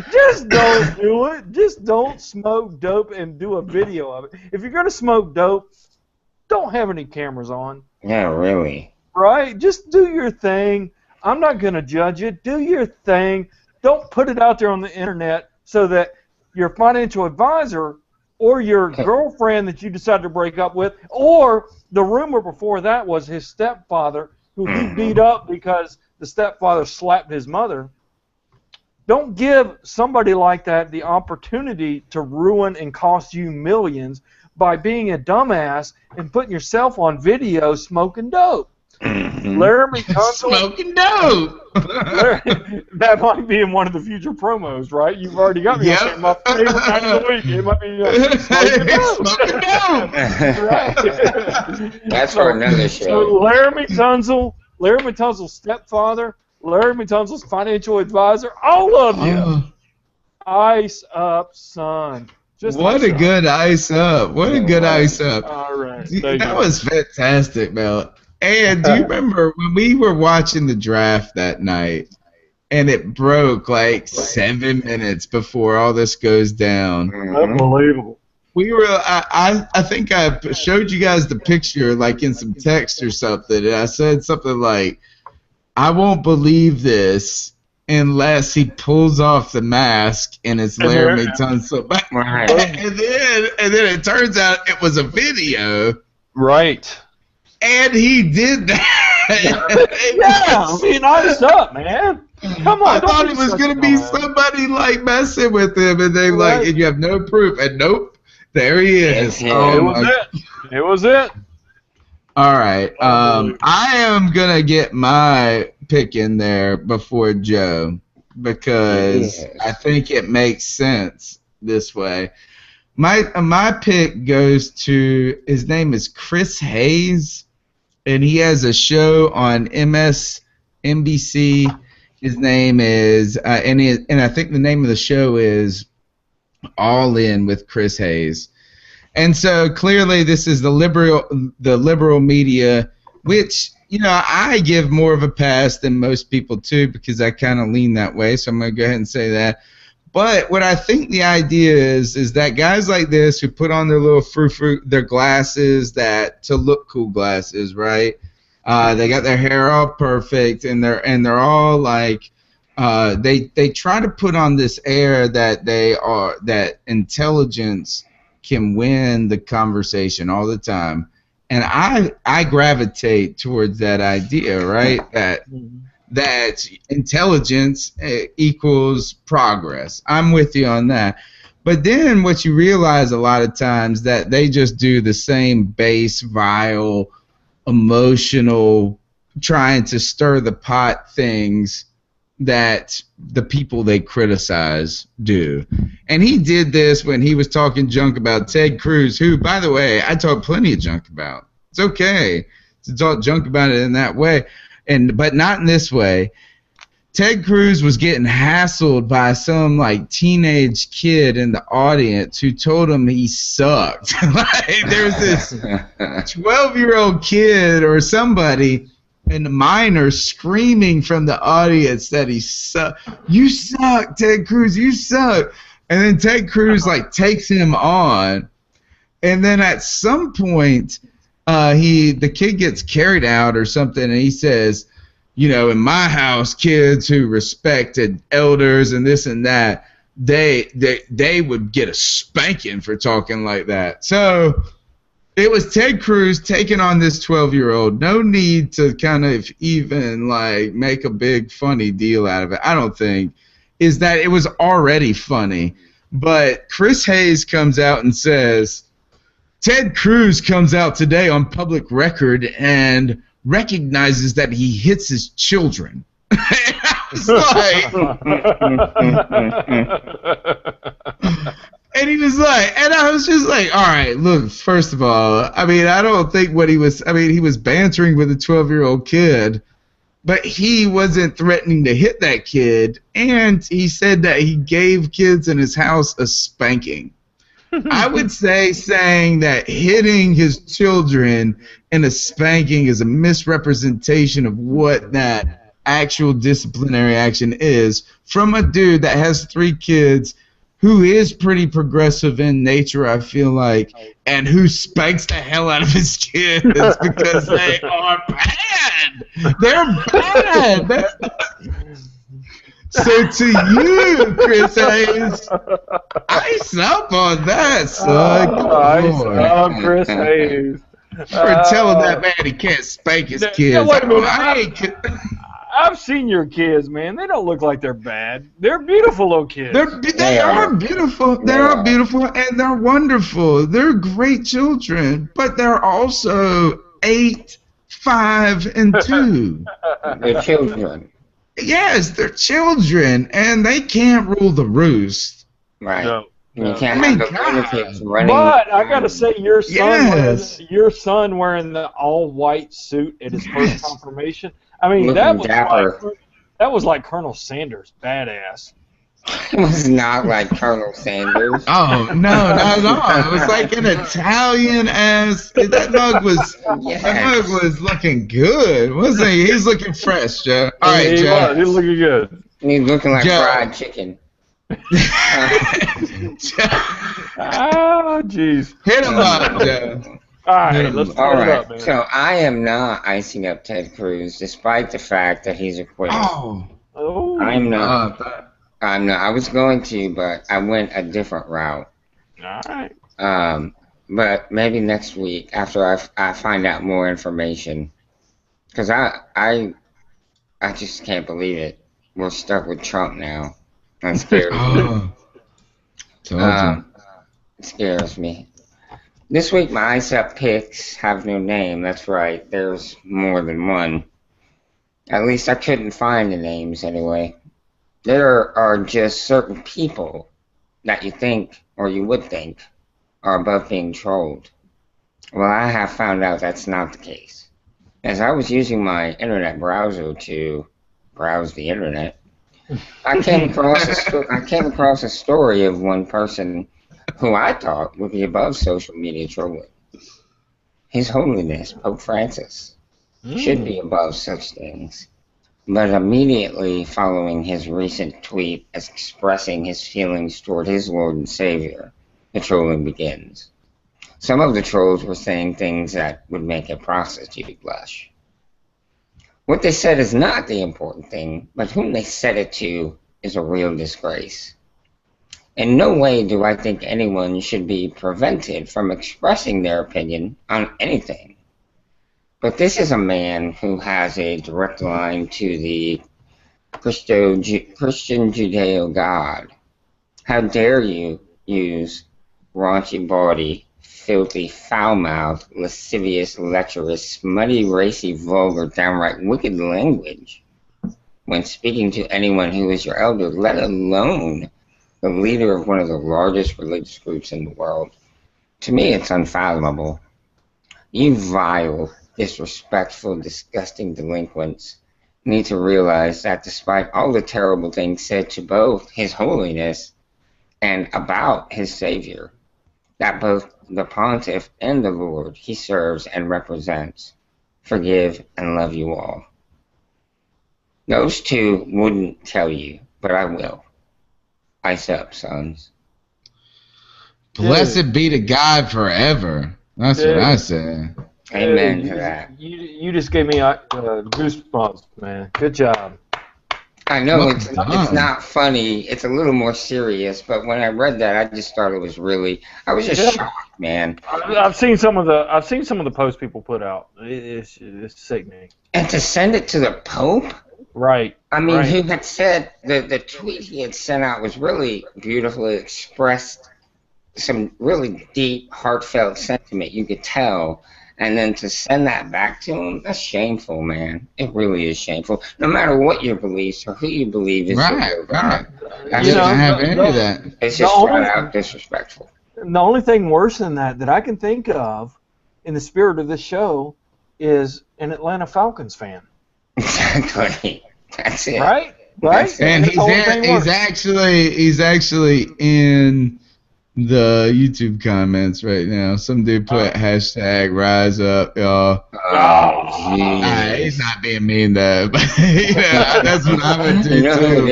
Just don't do it. Just don't smoke dope and do a video of it. If you're going to smoke dope, don't have any cameras on. Yeah, really. Right? Just do your thing. I'm not going to judge it. Do your thing. Don't put it out there on the internet so that your financial advisor or your girlfriend that you decide to break up with, or the rumor before that was his stepfather, who he beat up because the stepfather slapped his mother. Don't give somebody like that the opportunity to ruin and cost you millions by being a dumbass and putting yourself on video smoking dope. Laramie Tunsil, smoking dope. That might be in one of the future promos, right? You've already got me on my favorite night of the week. It might be smoking dope. Right. That's for another show. So Laramie Tunsil's stepfather, Laramie Tunsil's financial advisor, all of you, ice up, son. What a good ice up. What a good ice up. All right. That was fantastic, Mel. And do you remember when we were watching the draft that night and it broke like 7 minutes before all this goes down? Unbelievable. We were, I think I showed you guys the picture like in some text or something, and I said something like, I won't believe this unless he pulls off the mask and it's Laramie Tunsil. Right. And then it turns out it was a video. Right. And he did that. Yeah, I mean, iced up, man. Come on. I thought it was going to be somebody like messing with him, and they like, and you have no proof. And nope, there he is. It was it. All right. I am going to get my pick in there before Joe because I think it makes sense this way. My pick goes to, his name is Chris Hayes, and he has a show on MSNBC. His name is, and I think the name of the show is All In with Chris Hayes. And so clearly this is the liberal media, which, you know, I give more of a pass than most people too because I kind of lean that way. So I'm going to go ahead and say that. But what I think the idea is that guys like this who put on their little their glasses to look cool glasses, right? They got their hair all perfect and they're all like they try to put on this air that intelligence can win the conversation all the time. And I gravitate towards that idea, right? That intelligence equals progress. I'm with you on that. But then what you realize a lot of times that they just do the same base, vile, emotional, trying to stir the pot things that the people they criticize do. And he did this when he was talking junk about Ted Cruz, who, by the way, I talk plenty of junk about. It's okay to talk junk about it in that way, but not in this way. Ted Cruz was getting hassled by some like teenage kid in the audience who told him he sucked. Like there's this 12-year-old kid or somebody and the minor screaming from the audience that he sucked. You suck, Ted Cruz, you suck. And then Ted Cruz like takes him on, and then at some point the kid gets carried out or something, and he says, you know, in my house, kids who respected elders and this and that, they would get a spanking for talking like that. So it was Ted Cruz taking on this 12-year-old. No need to kind of even like make a big funny deal out of it. I don't think is that it was already funny. But Chris Hayes comes out and says, Ted Cruz comes out today on public record and recognizes that he hits his children. I was like, and he was like, and I was just like, all right, look, first of all, I mean, I don't think he was bantering with a 12-year-old kid, but he wasn't threatening to hit that kid, and he said that he gave kids in his house a spanking. I would say saying that hitting his children and a spanking is a misrepresentation of what that actual disciplinary action is from a dude that has 3 kids who is pretty progressive in nature, I feel like, and who spanks the hell out of his kids because they are bad. They're bad. So to you, Chris Hayes, ice up on that, son. Ice up, Chris Hayes. For telling that man he can't spank his kids. Wait a minute. I've seen your kids, man. They don't look like they're bad. They're beautiful little kids. They are beautiful. They are beautiful, and they're wonderful. They're great children, but they're also 8, 5, and 2. They're children. Yes, they're children, and they can't rule the roost. Right. No. You can't have the lunatics running. But I gotta say, your son wearing the all-white suit at his first confirmation. I mean, that was like Colonel Sanders, badass. It was not like Colonel Sanders. Oh no, not at all! It was like an Italian-ass. That mug was looking good, wasn't he? He's looking fresh, Joe. All right, Joe. He's looking good. He's looking like fried chicken. Oh, jeez. Hit him up, Joe. All right, let's start it up, man. So I am not icing up Ted Cruz, despite the fact that he's acquitted. Oh. I'm not. I was going to, but I went a different route. All right. But maybe next week after I find out more information, because I just can't believe it. We're stuck with Trump now. That scares me. It scares me. This week my ice up picks have no name. That's right. There's more than one. At least I couldn't find the names anyway. There are just certain people that you think, or you would think, are above being trolled. Well, I have found out that's not the case. As I was using my internet browser to browse the internet, I came across a story of one person who I thought would be above social media trolling. His Holiness, Pope Francis, should be above such things. But immediately following his recent tweet expressing his feelings toward his Lord and Savior, the trolling begins. Some of the trolls were saying things that would make a prostitute blush. What they said is not the important thing, but whom they said it to is a real disgrace. In no way do I think anyone should be prevented from expressing their opinion on anything. But this is a man who has a direct line to the Christian Judeo God. How dare you use raunchy, bawdy, filthy, foul-mouthed, lascivious, lecherous, smutty, racy, vulgar, downright wicked language when speaking to anyone who is your elder, let alone the leader of one of the largest religious groups in the world. To me, it's unfathomable. You vile, disrespectful, disgusting delinquents need to realize that despite all the terrible things said to both His Holiness and about His Savior, that both the Pontiff and the Lord he serves and represents forgive and love you all. Those two wouldn't tell you, but I will. Ice up, sons. Blessed be to God forever. That's what I say. Amen to that. You just gave me goosebumps, man. Good job. I know Well it's done. not funny. It's a little more serious, but when I read that, I just thought it was really. I was just shocked, man. I've seen some of the posts people put out. It's sickening. And to send it to the Pope. Right. I mean, right. he had said the tweet he had sent out was really beautifully expressed some really deep, heartfelt sentiment. You could tell. And then to send that back to him, that's shameful, man. It really is shameful. No matter what your beliefs or who you believe is your real God. You don't have any of that. It's just flat out disrespectful. The only thing worse than that I can think of in the spirit of this show is an Atlanta Falcons fan. Exactly. That's it. Right? Right? And he's actually in the YouTube comments right now. Some dude put hashtag rise up, y'all. Oh, he's not being mean though, but that's what I would do too.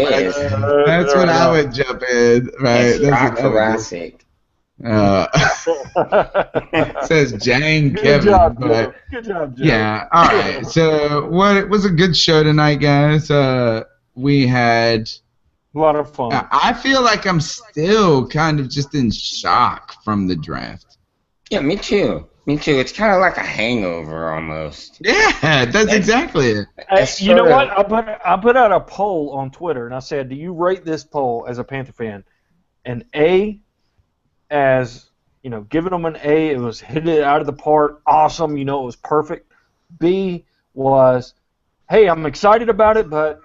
That's what I would jump in, right? It's That's thoracic. Says Jane Good Kevin. job, but, Joe. Good job, Joe. yeah, all right. So it was a good show tonight, guys. We had a lot of fun. I feel like I'm still kind of just in shock from the draft. Yeah, me too. Me too. It's kind of like a hangover almost. Yeah, that's exactly it. You know what? I put out a poll on Twitter, and I said, do you rate this poll as a Panther fan? And A, as, giving them an A, it was hit it out of the park, awesome, it was perfect. B was, hey, I'm excited about it, but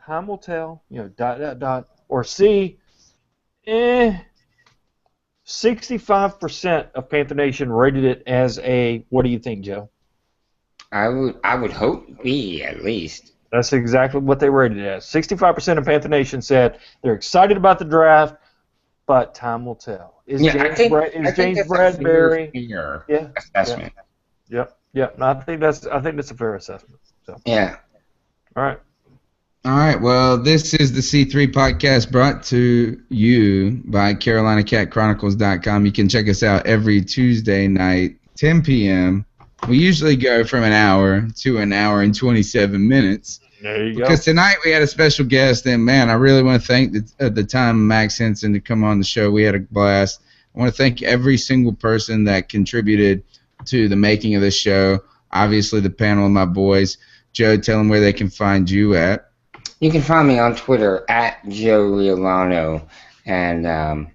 time will tell, ... Or C, 65% of Panther Nation rated it as a, what do you think, Joe? I would hope B at least. That's exactly what they rated it as. 65% of Panther Nation said they're excited about the draft, but time will tell. Is James Bradbury fair assessment? Yeah. No, I think that's a fair assessment. So. Yeah. All right. All right, well, this is the C3 podcast brought to you by CarolinaCatChronicles.com. You can check us out every Tuesday night, 10 p.m. We usually go from an hour to an hour and 27 minutes. There you go. Because tonight we had a special guest, and, man, I really want to thank the time of Max Henson to come on the show. We had a blast. I want to thank every single person that contributed to the making of this show. Obviously, the panel of my boys. Joe, tell them where they can find you at. You can find me on Twitter at Joe Riolano, and I'm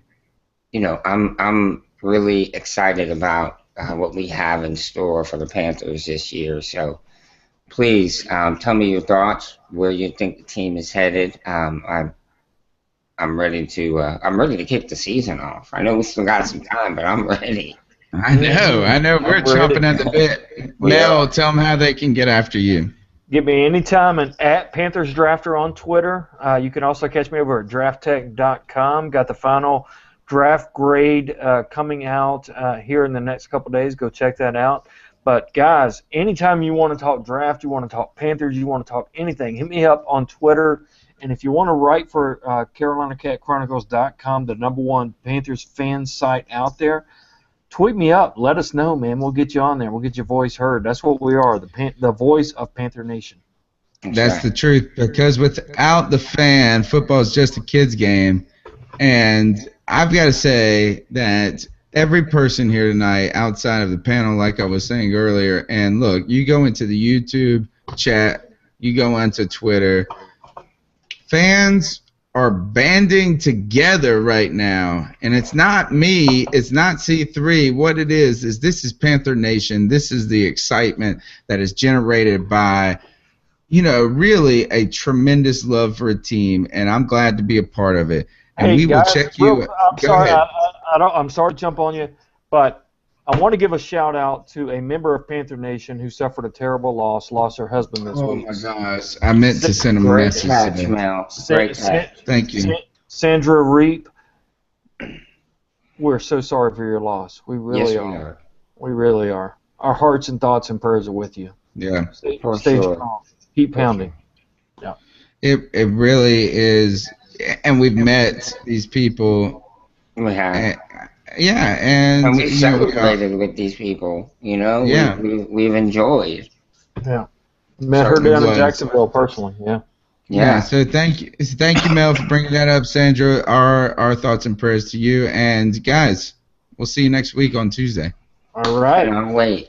really excited about what we have in store for the Panthers this year. So please tell me your thoughts, where you think the team is headed. I'm ready to kick the season off. I know we still got some time, but I'm ready. I know. We're chomping at the bit. Mel, tell them how they can get after you. Get me anytime at Panthers Drafter on Twitter. You can also catch me over at drafttech.com. Got the final draft grade coming out here in the next couple days. Go check that out. But, guys, anytime you want to talk draft, you want to talk Panthers, you want to talk anything, hit me up on Twitter. And if you want to write for CarolinaCatChronicles.com, the #1 Panthers fan site out there, tweet me up. Let us know, man. We'll get you on there. We'll get your voice heard. That's what we are, the voice of Panther Nation. That's the truth, because without the fan, football is just a kid's game. And I've got to say that every person here tonight outside of the panel, like I was saying earlier. And look, you go into the YouTube chat, you go onto Twitter. Fans are banding together right now, and it's not me, it's not C3. What it is this is Panther Nation. This is the excitement that is generated by, really a tremendous love for a team, and I'm glad to be a part of it. And Hey, we guys, will check you. I'm Go sorry, ahead. I'm sorry to jump on you, but I want to give a shout out to a member of Panther Nation who suffered a terrible lost her husband this Oh week. my gosh, I meant to send him a Great message catch, today. Mel. Great catch. Thank you. Sandra Reap, we're so sorry for your loss. We really Yes, are. we are. We really are. Our hearts and thoughts and prayers are with you. Yeah. Stay For sure. strong. Keep pounding. It really is, and we've met these people. We have. And And we celebrated with these people, Yeah. We've enjoyed. Yeah. Met her Certainly down in was. Jacksonville personally, yeah. Yeah. So thank you, Mel, for bringing that up. Sandra, our thoughts and prayers to you. And guys, we'll see you next week on Tuesday. All right. Can't wait.